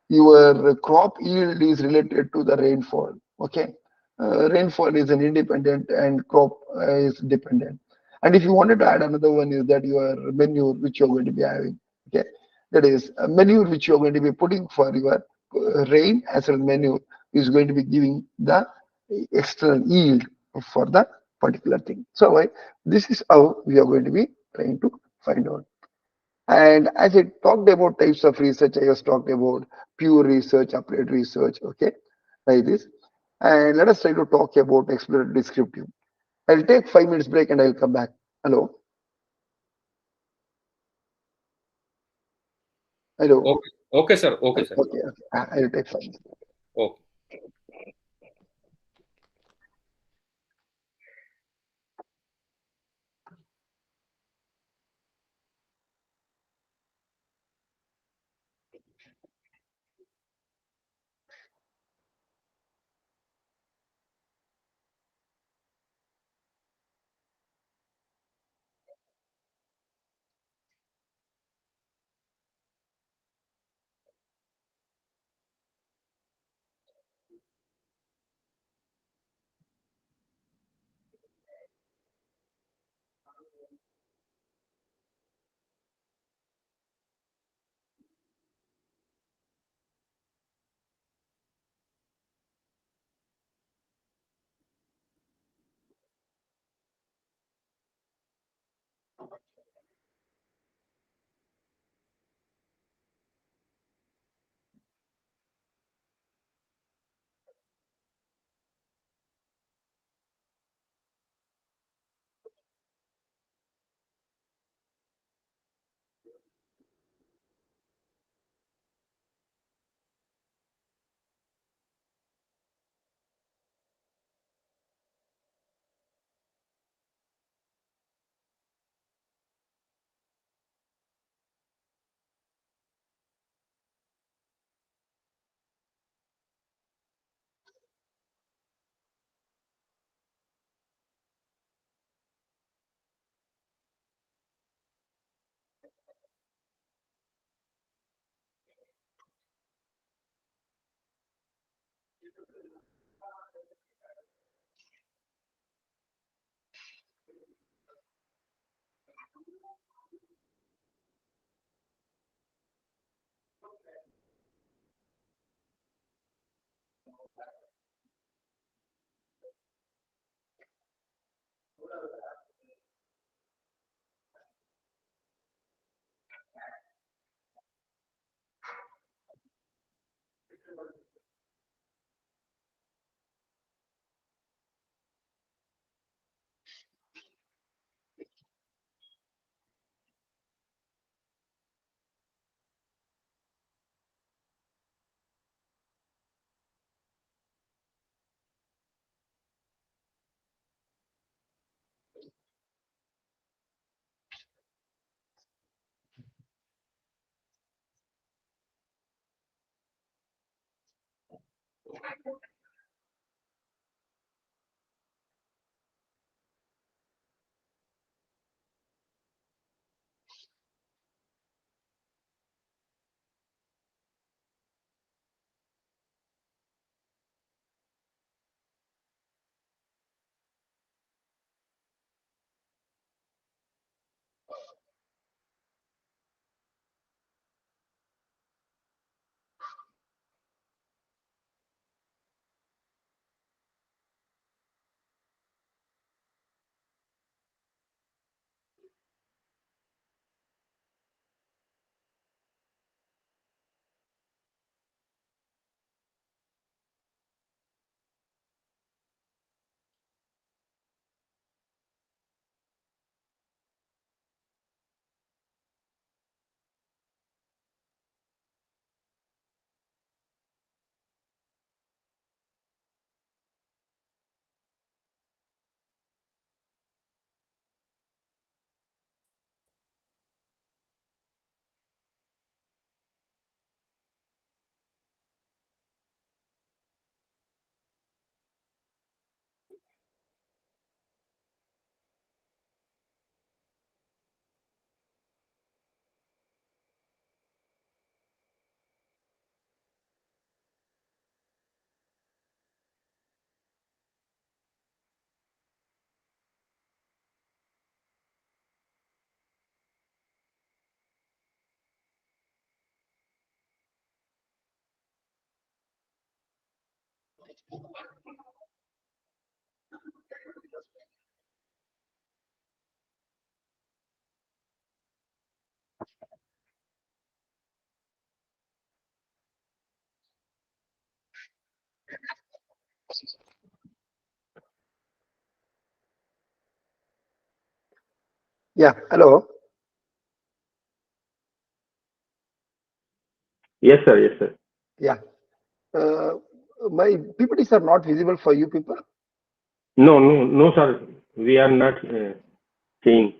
Your crop yield is related to the rainfall. Okay, rainfall is an independent and crop is dependent. And if you wanted to add another one, is that your manure which you're going to be having. Okay, that is a manure which you're going to be putting for your rain as well manure is going to be giving the external yield for the particular thing. So this is how we are going to be trying to find out. And as I talked about types of research, I just talked about pure research, applied research, okay, like this. And let us try to talk about exploratory descriptive. I'll take 5 minutes break and I'll come back. Hello? Hello? Okay. Okay, sir. Okay, sir. Okay, okay. I'll take 5 minutes. Okay. Yeah, hello. Yes, sir. Yes, sir. Yeah. Uh, my PPTs are not visible for you people. No, no, no, sir. We are not seeing,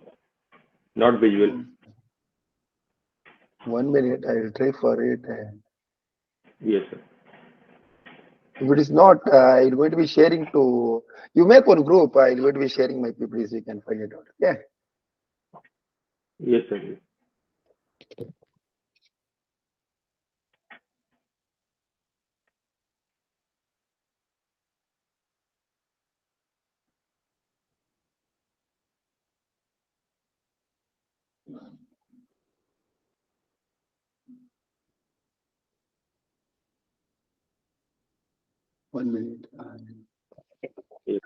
not visual. 1 minute, I will try for it. And Yes, sir. if it is not, I'm going to be sharing to you. Make one group. I'm going to be sharing my PPTs. You can find it out. Yeah. Yes, sir. 1 minute. Yes.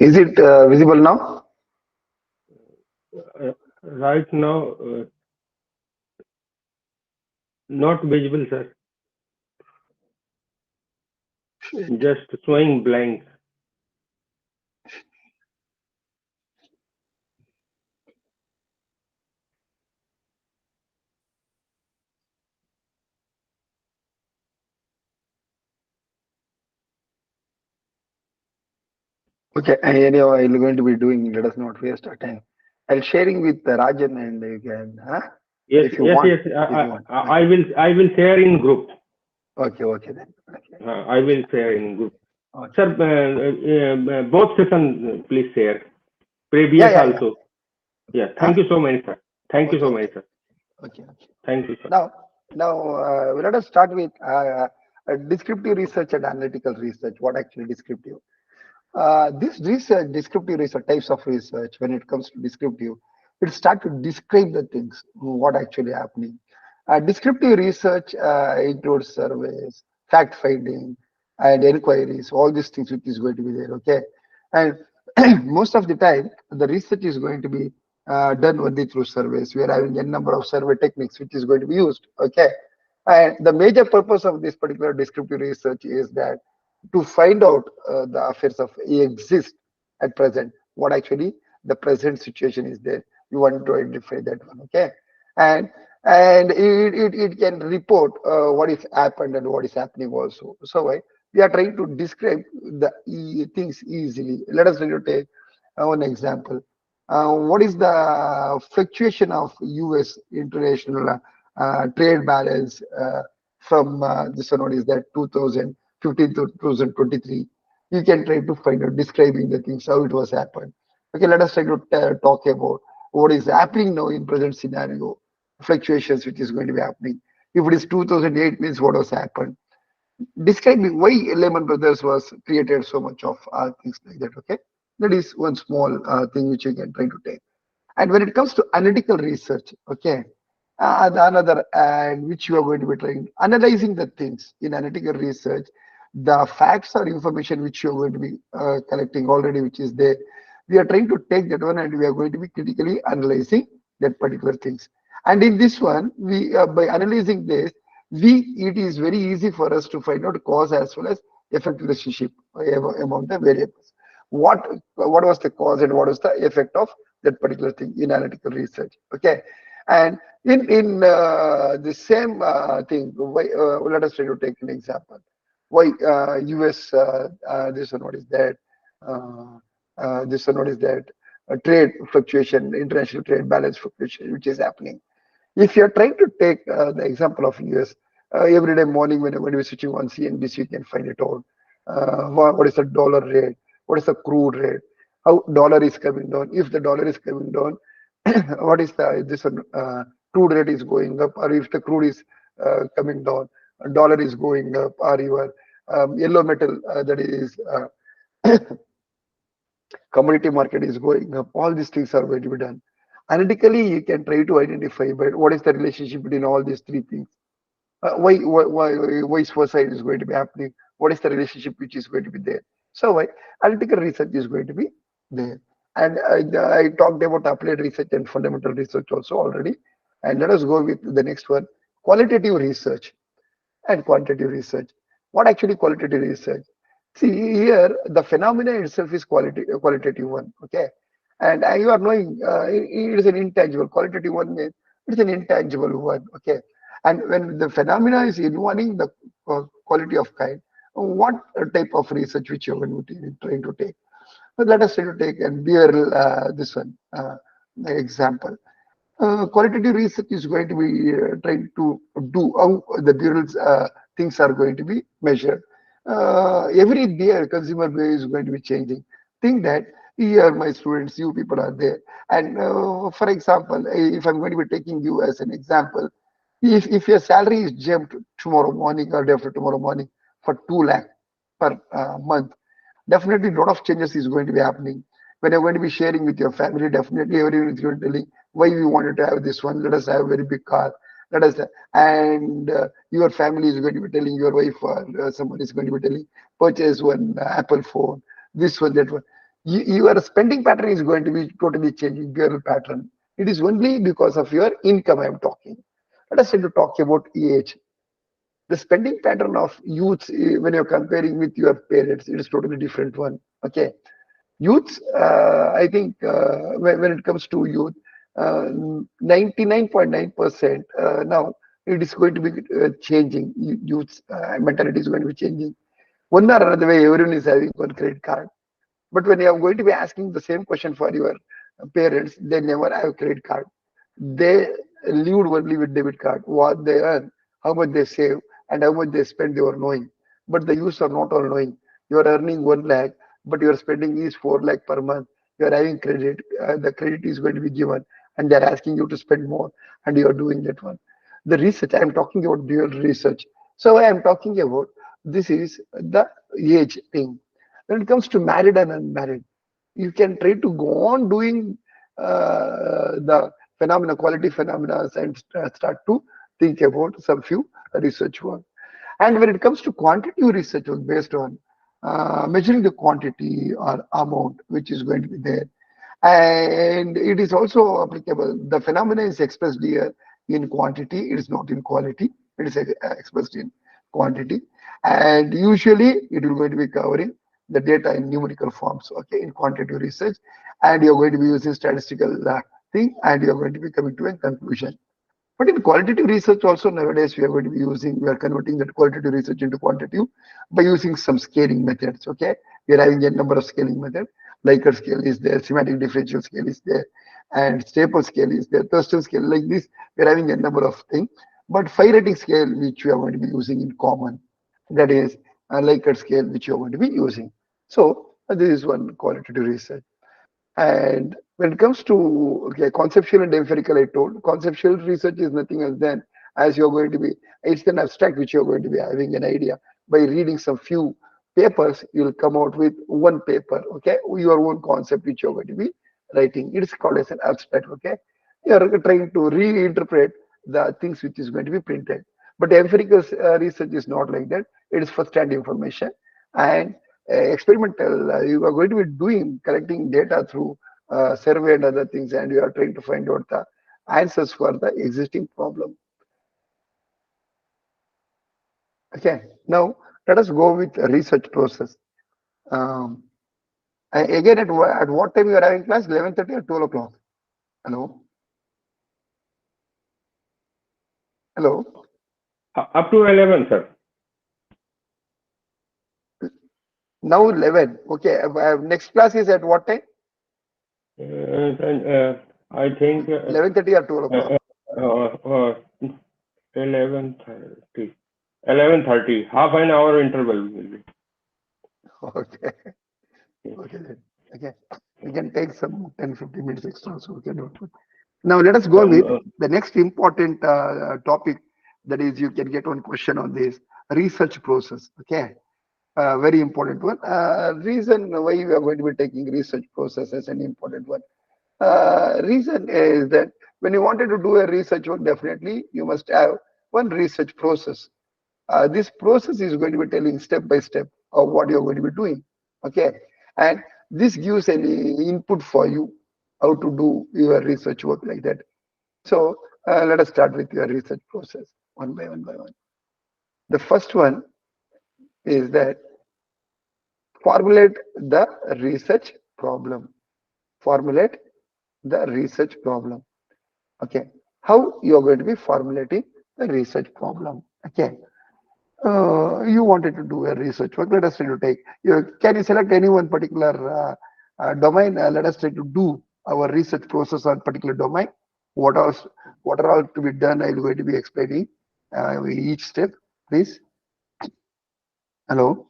Is it visible now? Right now, not visible, sir. Just showing blank. Okay. Anyway, I'm going to be doing. Let us not waste our time. I'll sharing with Rajan and you can, huh? Yes, If you yes, want. yes. If you want. I will. I will share in group. Okay. Okay then. Okay. I will share in group. Okay. Sir, both session please share. Yeah. Previous Yeah. Yeah. also. Yeah. Huh? Thank you so much, sir. Thank you Okay. so Okay. much, sir. Okay. Okay. Thank you, sir. Now, let us start with descriptive research and analytical research. What actually descriptive? This research, descriptive research, types of research, when it comes to descriptive, it start to describe the things, what actually happening. Descriptive research includes surveys, fact finding, and inquiries, all these things which is going to be there, okay? And most of the time, the research is going to be done only through surveys. We are having a number of survey techniques which is going to be used, okay? And the major purpose of this particular descriptive research is that to find out the affairs of exist at present, what actually the present situation is there. You want to identify that one, okay? And it can report what is happened and what is happening also. So we are trying to describe the things easily. Let us take one example. What is the fluctuation of U.S. international trade balance from this one? What is that 2015 to 2023? You can try to find out describing the things how it was happened. Okay, let us try to talk about what is happening now in present scenario, fluctuations which is going to be happening. If it is 2008 means what was happened. Describing why Lehman Brothers was created so much of things like that. Okay, that is one small thing which you can try to take. And when it comes to analytical research, okay, the another and which you are going to be trying analyzing the things in analytical research, the facts or information which you are going to be collecting already, which is there. We are trying to take that one and we are going to be critically analyzing that particular things. And in this one, we by analyzing this, it is very easy for us to find out cause as well as effect relationship among the variables. What was the cause and what was the effect of that particular thing in analytical research? Okay, and in the same thing, let us try to take an example. Why US this one what is that? This one what is that? Trade fluctuation, international trade balance fluctuation, which is happening. If you're trying to take the example of US, every day morning when you're switching on CNBC, you can find it out. What is the dollar rate? What is the crude rate? How dollar is coming down? If the dollar is coming down, what is the this one? Crude rate is going up, or if the crude is coming down, dollar is going up, or your yellow metal that is commodity market is going up. All these things are going to be done. Analytically, you can try to identify, but what is the relationship between all these three things? Why vice versa is going to be happening? What is the relationship which is going to be there? So analytical research is going to be there. And I talked about applied research and fundamental research also already. And let us go with the next one, qualitative research and quantitative research. What actually qualitative research? See here, the phenomena itself is qualitative one. Okay, and you are knowing it is an intangible. Qualitative one means it's an intangible one. Okay, and when the phenomena is involving the quality of kind, what type of research which you are going to be trying to take? But let us try to take and bear this one example. Qualitative research is going to be trying to do how the bureau's things are going to be measured. Every day, consumer behavior is going to be changing. Think that here, my students, you people are there. And for example, if I'm going to be taking you as an example, if your salary is jumped tomorrow morning or day after tomorrow morning for 2 lakh per month, definitely a lot of changes is going to be happening. When you're going to be sharing with your family, definitely everyone is going to tell you why we wanted to have this one. Let us have a very big car. Let us, and your family is going to be telling your wife or someone is going to be telling purchase one Apple phone, this one, that one. Your spending pattern is going to be totally changing your pattern. It is only because of your income I'm talking. Let us try to talk about age. The spending pattern of youths when you're comparing with your parents, it is totally different one. Okay, youths, I think when it comes to youth, 99.9% now it is going to be changing. Youths mentality is going to be changing. One or another way, everyone is having one credit card. But when you are going to be asking the same question for your parents, they never have credit card. They lived only with debit card. What they earn, how much they save, and how much they spend, they were knowing. But the youths are not all knowing. You are earning 1 lakh, but your spending is 4 lakh per month. You are having credit. The credit is going to be given, and they are asking you to spend more, and you are doing that one. The research, I am talking about dual research. So I am talking about this is the age thing. When it comes to married and unmarried, you can try to go on doing the phenomena, quality phenomena, and start to think about some few research work. And when it comes to quantitative research work based on measuring the quantity or amount which is going to be there, and it is also applicable. The phenomena is expressed here in quantity. It is not in quality. It is expressed in quantity, and usually it will going to be covering the data in numerical forms. Okay, in quantitative research, and you're going to be using statistical thing, and you're going to be coming to a conclusion. But in qualitative research also nowadays we are going to be using, we are converting that qualitative research into quantitative by using some scaling methods. Okay, we are having a number of scaling methods. Likert scale is there, semantic differential scale is there, and staple scale is there, Thurston scale. Like this, we are having a number of things. But phi rating scale, which we are going to be using in common, that is a Likert scale, which you are going to be using. So this is one qualitative research. And when it comes to conceptual and empirical, I told conceptual research is nothing else than as you're going to be, it's an abstract which you're going to be having an idea. By reading some few papers, you'll come out with one paper, okay, your own concept which you're going to be writing. It's called as an abstract, okay. You're trying to reinterpret the things which is going to be printed. But empirical research is not like that. It is first-hand information. And experimental, you are going to be doing collecting data through survey and other things, and you are trying to find out the answers for the existing problem. Okay, now let us go with the research process. Um, again, at what time you are having class? 11:30 or 12 o'clock? Hello? Hello? Up to 11, sir. Now 11. Okay, next class is at what time? I think 11:30 or 12 o'clock? 11:30. 11:30. Half an hour interval will be. Okay. Okay then. Okay. We can take some 10-15 minutes extra, so we can do it. Now let us go with the next important topic. That is, you can get one question on this research process. Okay. Very important one. Reason why we are going to be taking research process as an important one. Reason is that when you wanted to do a research work, definitely you must have one research process. This process is going to be telling step by step of what you're going to be doing. Okay. And this gives any input for you how to do your research work like that. So let us start with your research process one by one by one. The first one is that formulate the research problem. Formulate the research problem. Okay. How you are going to be formulating the research problem. Okay. You wanted to do a research work. Let us try to take. Can you select any one particular domain? Let us try to do our research process on particular domain. What else? What are all to be done? I'm going to be explaining each step, please. Hello.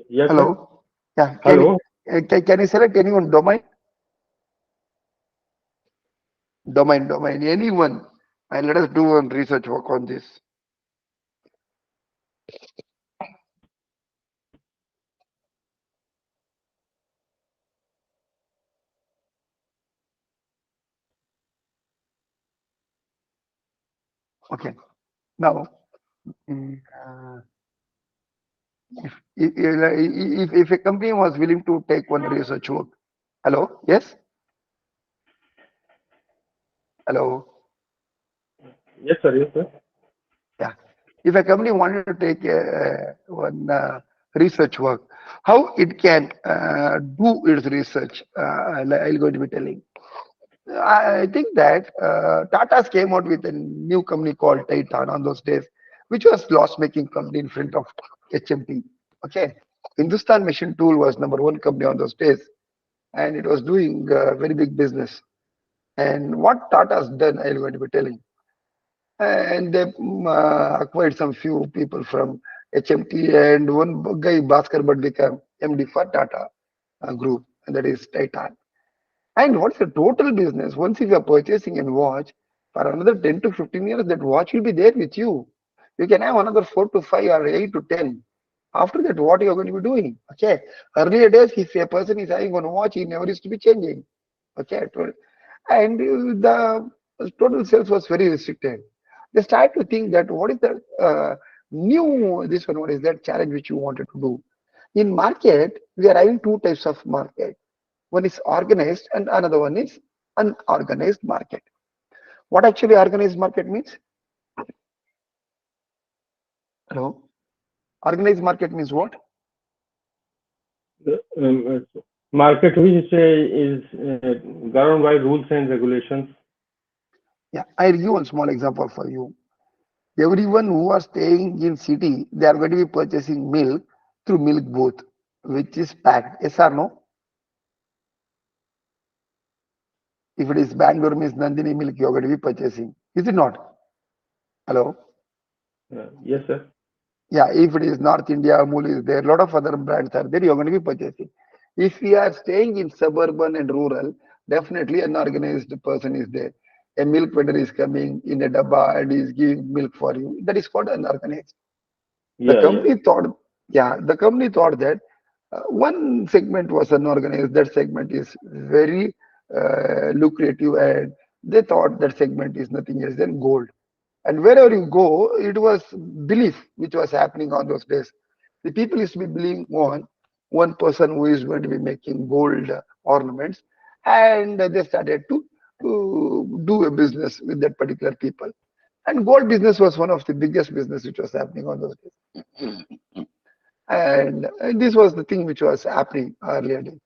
Yes, sir. Hello. Yeah. Hello. Can you select any one domain? Domain. Anyone. And let us do one research work on this. Okay. Now, if a company was willing to take one research work, hello, yes, hello, Yes, sir. Yes, sir. yeah. If a company wanted to take one research work, how it can do its research, I'm going to be telling. I think that Tata's came out with a new company called Titan on those days, which was loss-making company in front of HMT. Okay, Hindustan Machine Tool was number one company on those days, and it was doing very big business. And what Tata's done, I'm going to be telling. And they acquired some few people from HMT, and one guy, Bhaskar Bhatt, became MD for Tata Group, and that is Titan. And what's the total business? Once if you are purchasing a watch for another 10 to 15 years, that watch will be there with you. You can have another 4 to 5 or 8 to 10. After that, what you are going to be doing? Okay. Earlier days, if a person is having one watch, he never used to be changing. Okay. And the total sales was very restricted. They started to think that what is the new, this one, what is that challenge which you wanted to do? In market, we are having two types of market. One is organized and another one is unorganized market. What actually organized market means? Hello? Organized market means what? Market which is governed by rules and regulations. Yeah, I'll give one small example for you. Everyone who are staying in city, they are going to be purchasing milk through milk booth, which is packed. Yes or no? If it is Bangalore means Nandini milk, you are going to be purchasing. Is it not? Hello? Yes, sir. Yeah, if it is North India, Amul is there, a lot of other brands are there, you're going to be purchasing. If we are staying in suburban and rural, definitely an organized person is there. A milk vendor is coming in a dabba and is giving milk for you. That is called unorganized. The company thought, yeah, the company thought that one segment was unorganized. That segment is very lucrative, and they thought that segment is nothing else than gold. And wherever you go, it was belief which was happening on those days. The people used to be believing on one person who is going to be making gold ornaments, and they started to do a business with that particular people. And gold business was one of the biggest business which was happening on those days. And this was the thing which was happening earlier days.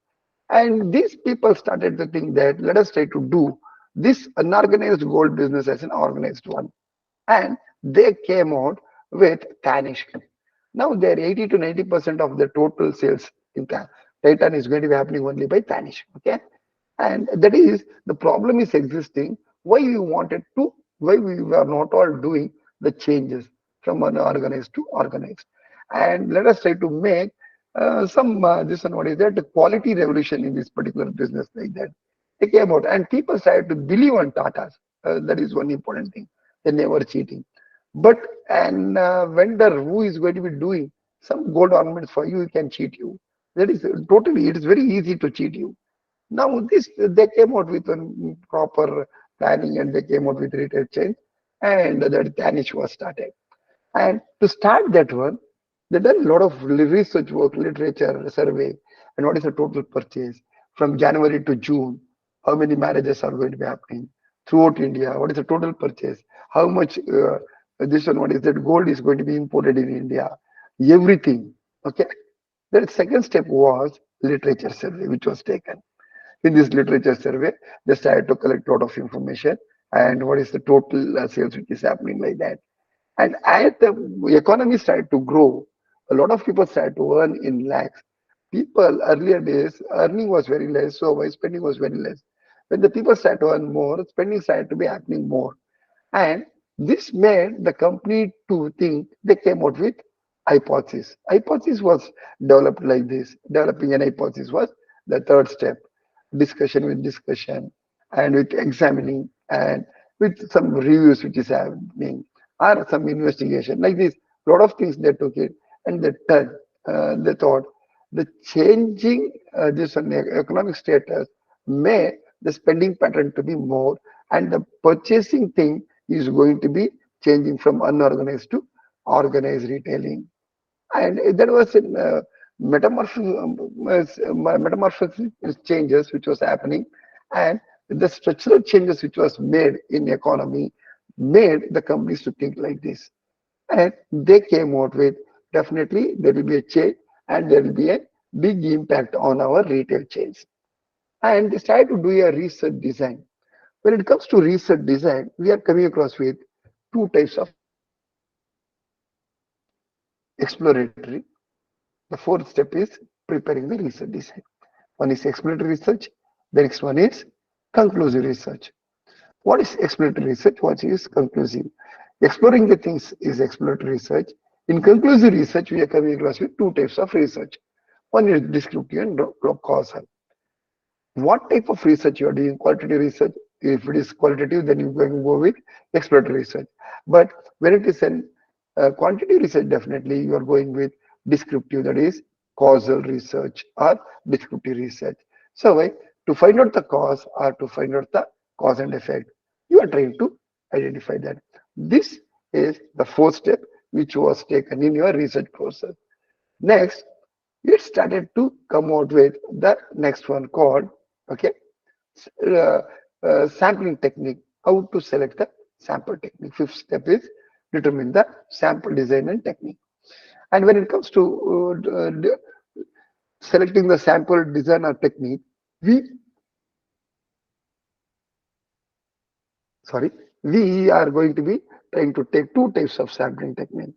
And these people started to think that let us try to do this unorganized gold business as an organized one. And they came out with Tanishq. Now they're 80 to 90% of the total sales in Titan is going to be happening only by Tanishq. Okay. And that is the problem is existing. Why we wanted to, why we were not all doing the changes from unorganized to organized. And let us try to make some, this one, what is that, the quality revolution in this particular business like that. They came out and people started to believe on Tatas. That is one important thing. They never cheating. But an vendor who is going to be doing some gold ornaments for you, he can cheat you. That is totally, it is very easy to cheat you. Now this they came out with a proper planning and they came out with retail chain and that Danish was started. And to start that one, they done a lot of research work, literature, survey, and what is the total purchase from January to June, how many marriages are going to be happening throughout India, what is the total purchase, how much this one, what is that gold is going to be imported in India, everything. Okay. The second step was literature survey, which was taken. In this literature survey, they started to collect a lot of information and what is the total sales which is happening like that. And as the economy started to grow, a lot of people started to earn in lakhs. People earlier days, earning was very less, so my spending was very less. When the people started to earn more, spending started to be happening more. And this made the company to think they came out with hypothesis. Hypothesis was developed like this. Developing an hypothesis was the third step. Discussion with discussion and with examining and with some reviews which is happening or some investigation like this. A lot of things they took it and they thought the changing this economic status may the spending pattern to be more and the purchasing thing is going to be changing from unorganized to organized retailing. And there was a metamorphosis changes which was happening, and the structural changes which was made in economy made the companies to think like this. And they came out with definitely there will be a change and there will be a big impact on our retail chains. And they started to do a research design. When it comes to research design, we are coming across with two types of exploratory. The fourth step is preparing the research design. One is exploratory research, the next one is conclusive research. What is exploratory research? What is conclusive? Exploring the things is exploratory research. In conclusive research, we are coming across with two types of research. One is descriptive and causal. What type of research you are doing? Qualitative research. If it is qualitative, then you can go with exploratory research. But when it is an quantitative research, definitely you are going with descriptive, that is causal research or descriptive research. So to find out the cause or to find out the cause and effect, you are trying to identify that. This is the fourth step which was taken in your research process. Next, it started to come out with the next one called okay uh, sampling technique. How to select the sample technique. Fifth step is determine the sample design and technique. And when it comes to selecting the sample design or technique, we we are going to be trying to take two types of sampling technique.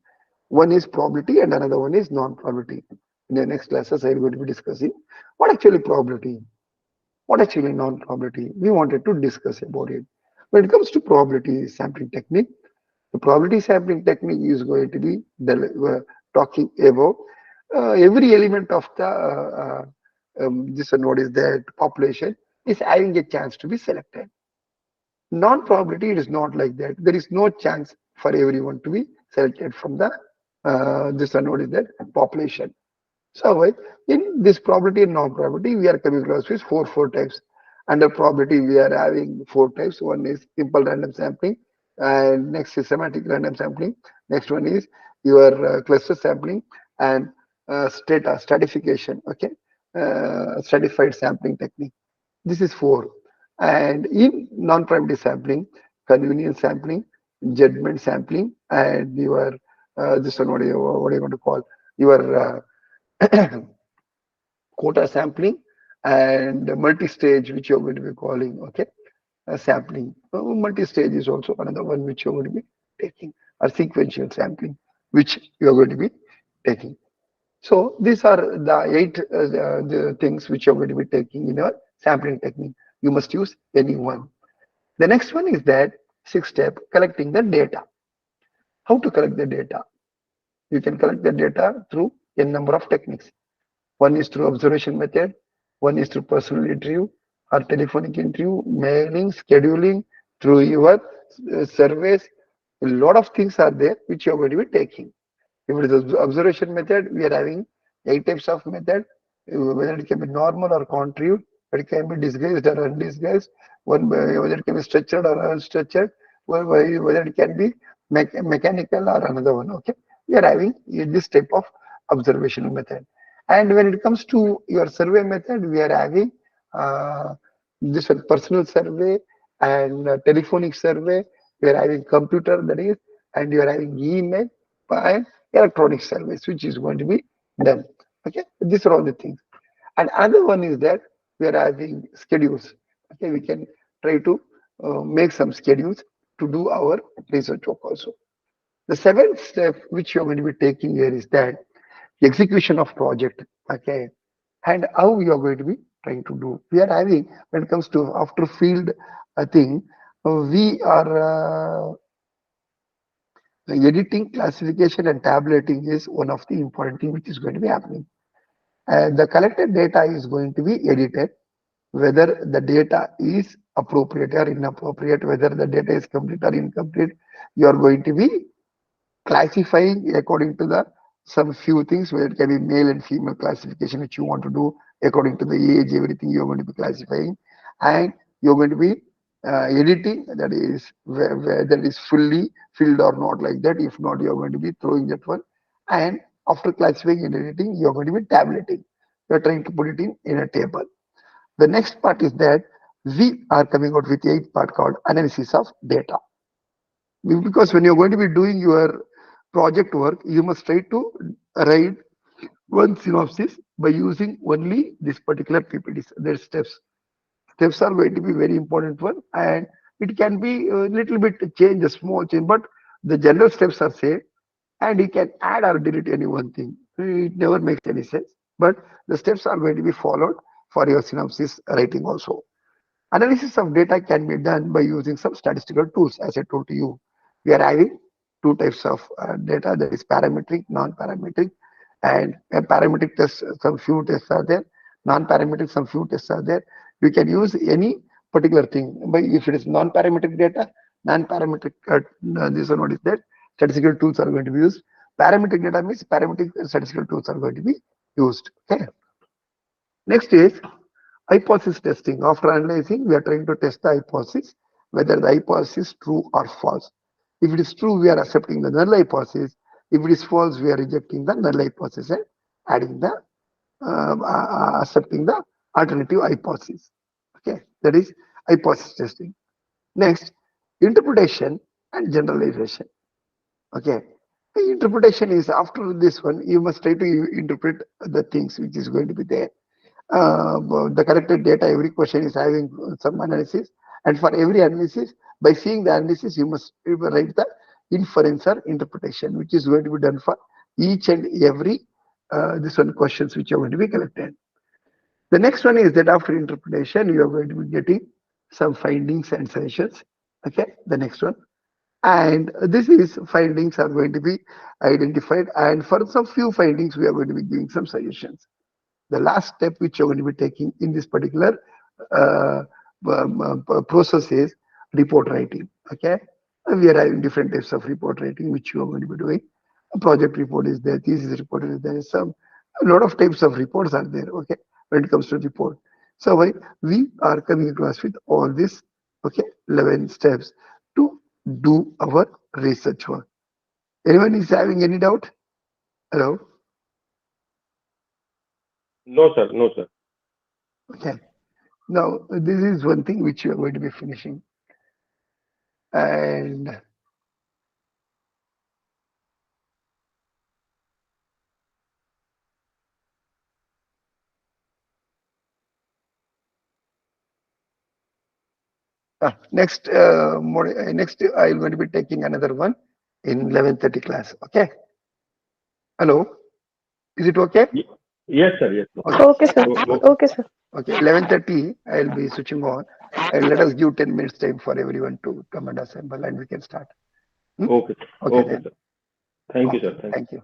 One is probability and another one is non-probability. In the next classes, I'm going to be discussing what actually probability, what actually non-probability. We wanted to discuss about it. When it comes to probability sampling technique, the probability sampling technique is going to be talking about every element of the this one, what is that population is having a chance to be selected. Non-probability, it is not like that. There is no chance for everyone to be selected from the this one, what is that population. So in this probability and non-probability, we are coming across with four types. Under probability, we are having four types. One is simple random sampling, and next is semantic random sampling. Next one is your cluster sampling and stratification. Okay, stratified sampling technique. This is 4. And in non-primative sampling, convenience sampling, judgment sampling, and your this one, what are you going to call your quota sampling and multi-stage, which you're going to be calling, okay, sampling. Multi-stage is also another one which you're going to be taking, or sequential sampling, which you're going to be taking. So these are the 8 the things which you're going to be taking in your sampling technique. You must use any one. The next one is that 6th step, collecting the data. How to collect the data? You can collect the data through a number of techniques. One is through observation method, one is through personal interview or telephonic interview, mailing, scheduling, through your surveys. A lot of things are there which you are going to be taking. If it is observation method, we are having 8 types of method, whether it can be normal or contrived, it can be disguised or undisguised, whether it can be structured or unstructured, whether it can be mechanical or another one. Okay, we are having this type of observational method. And when it comes to your survey method, we are having this one, personal survey and telephonic survey. We are having computer, that is, and you are having email and electronic service, which is going to be done. Okay, these are all the things. And another one is that we are having schedules. Okay, we can try to make some schedules to do our research work also. The 7th step which you're going to be taking here is that execution of project. Okay, and how we are going to be trying to do. We are having, when it comes to after field thing, we are editing, classification, and tabulating is one of the important thing which is going to be happening. And the collected data is going to be edited, whether the data is appropriate or inappropriate, whether the data is complete or incomplete. You are going to be classifying according to the some few things, where it can be male and female classification which you want to do according to the age, everything you're going to be classifying, and you're going to be editing, that is whether it is fully filled or not, like that. If not, you're going to be throwing that one. And after classifying and editing, you're going to be tabulating. You're trying to put it in a table. The next part is that we are coming out with 8th part called analysis of data. Because when you're going to be doing your project work, you must try to write one synopsis by using only this particular PPTs. Their steps. Steps are going to be very important one, and it can be a little bit change, a small change, but the general steps are same, and you can add or delete any one thing. It never makes any sense, but the steps are going to be followed for your synopsis writing also. Analysis of data can be done by using some statistical tools. As I told you, we are having 2 types of data, that is parametric, non-parametric. And a parametric test, some few tests are there. Non-parametric, some few tests are there. You can use any particular thing. But if it is non-parametric data, non-parametric, this one, what is that? Statistical tools are going to be used. Parametric data means parametric statistical tools are going to be used. Okay. Next is hypothesis testing. After analyzing, we are trying to test the hypothesis, whether the hypothesis is true or false. If it is true, we are accepting the null hypothesis. If it is false, we are rejecting the null hypothesis and adding the accepting the alternative hypothesis. Okay, that is hypothesis testing. Next, interpretation and generalization. Okay, the interpretation is after this one, you must try to interpret the things which is going to be there. The collected data, every question is having some analysis, and for every analysis, by seeing the analysis, you must write the inference or interpretation, which is going to be done for each and every this one questions which are going to be collected. The next one is that after interpretation, you are going to be getting some findings and suggestions. Okay, the next one. And this is findings are going to be identified, and for some few findings, we are going to be giving some suggestions. The last step which you're going to be taking in this particular uh, process is report writing. Okay, we are having different types of report writing which you are going to be doing. A project report is there, thesis report is there, some a lot of types of reports are there. Okay, when it comes to report, so we are coming across with all these, okay, 11 steps to do our research work. Anyone is having any doubt? Hello. No, sir. No, sir. Okay. Now, this is one thing which you are going to be finishing. And next, next I'm going to be taking another one in 11:30 class. Okay. Hello. Is it okay? Yes, sir. Yes. Okay. Okay, sir. Okay, sir. Okay. 11:30, I'll be switching on, and let us give 10 minutes time for everyone to come and assemble, and we can start. Okay. Okay Okay, then. sir. Thank you, Okay. sir. Thank you. Thank you.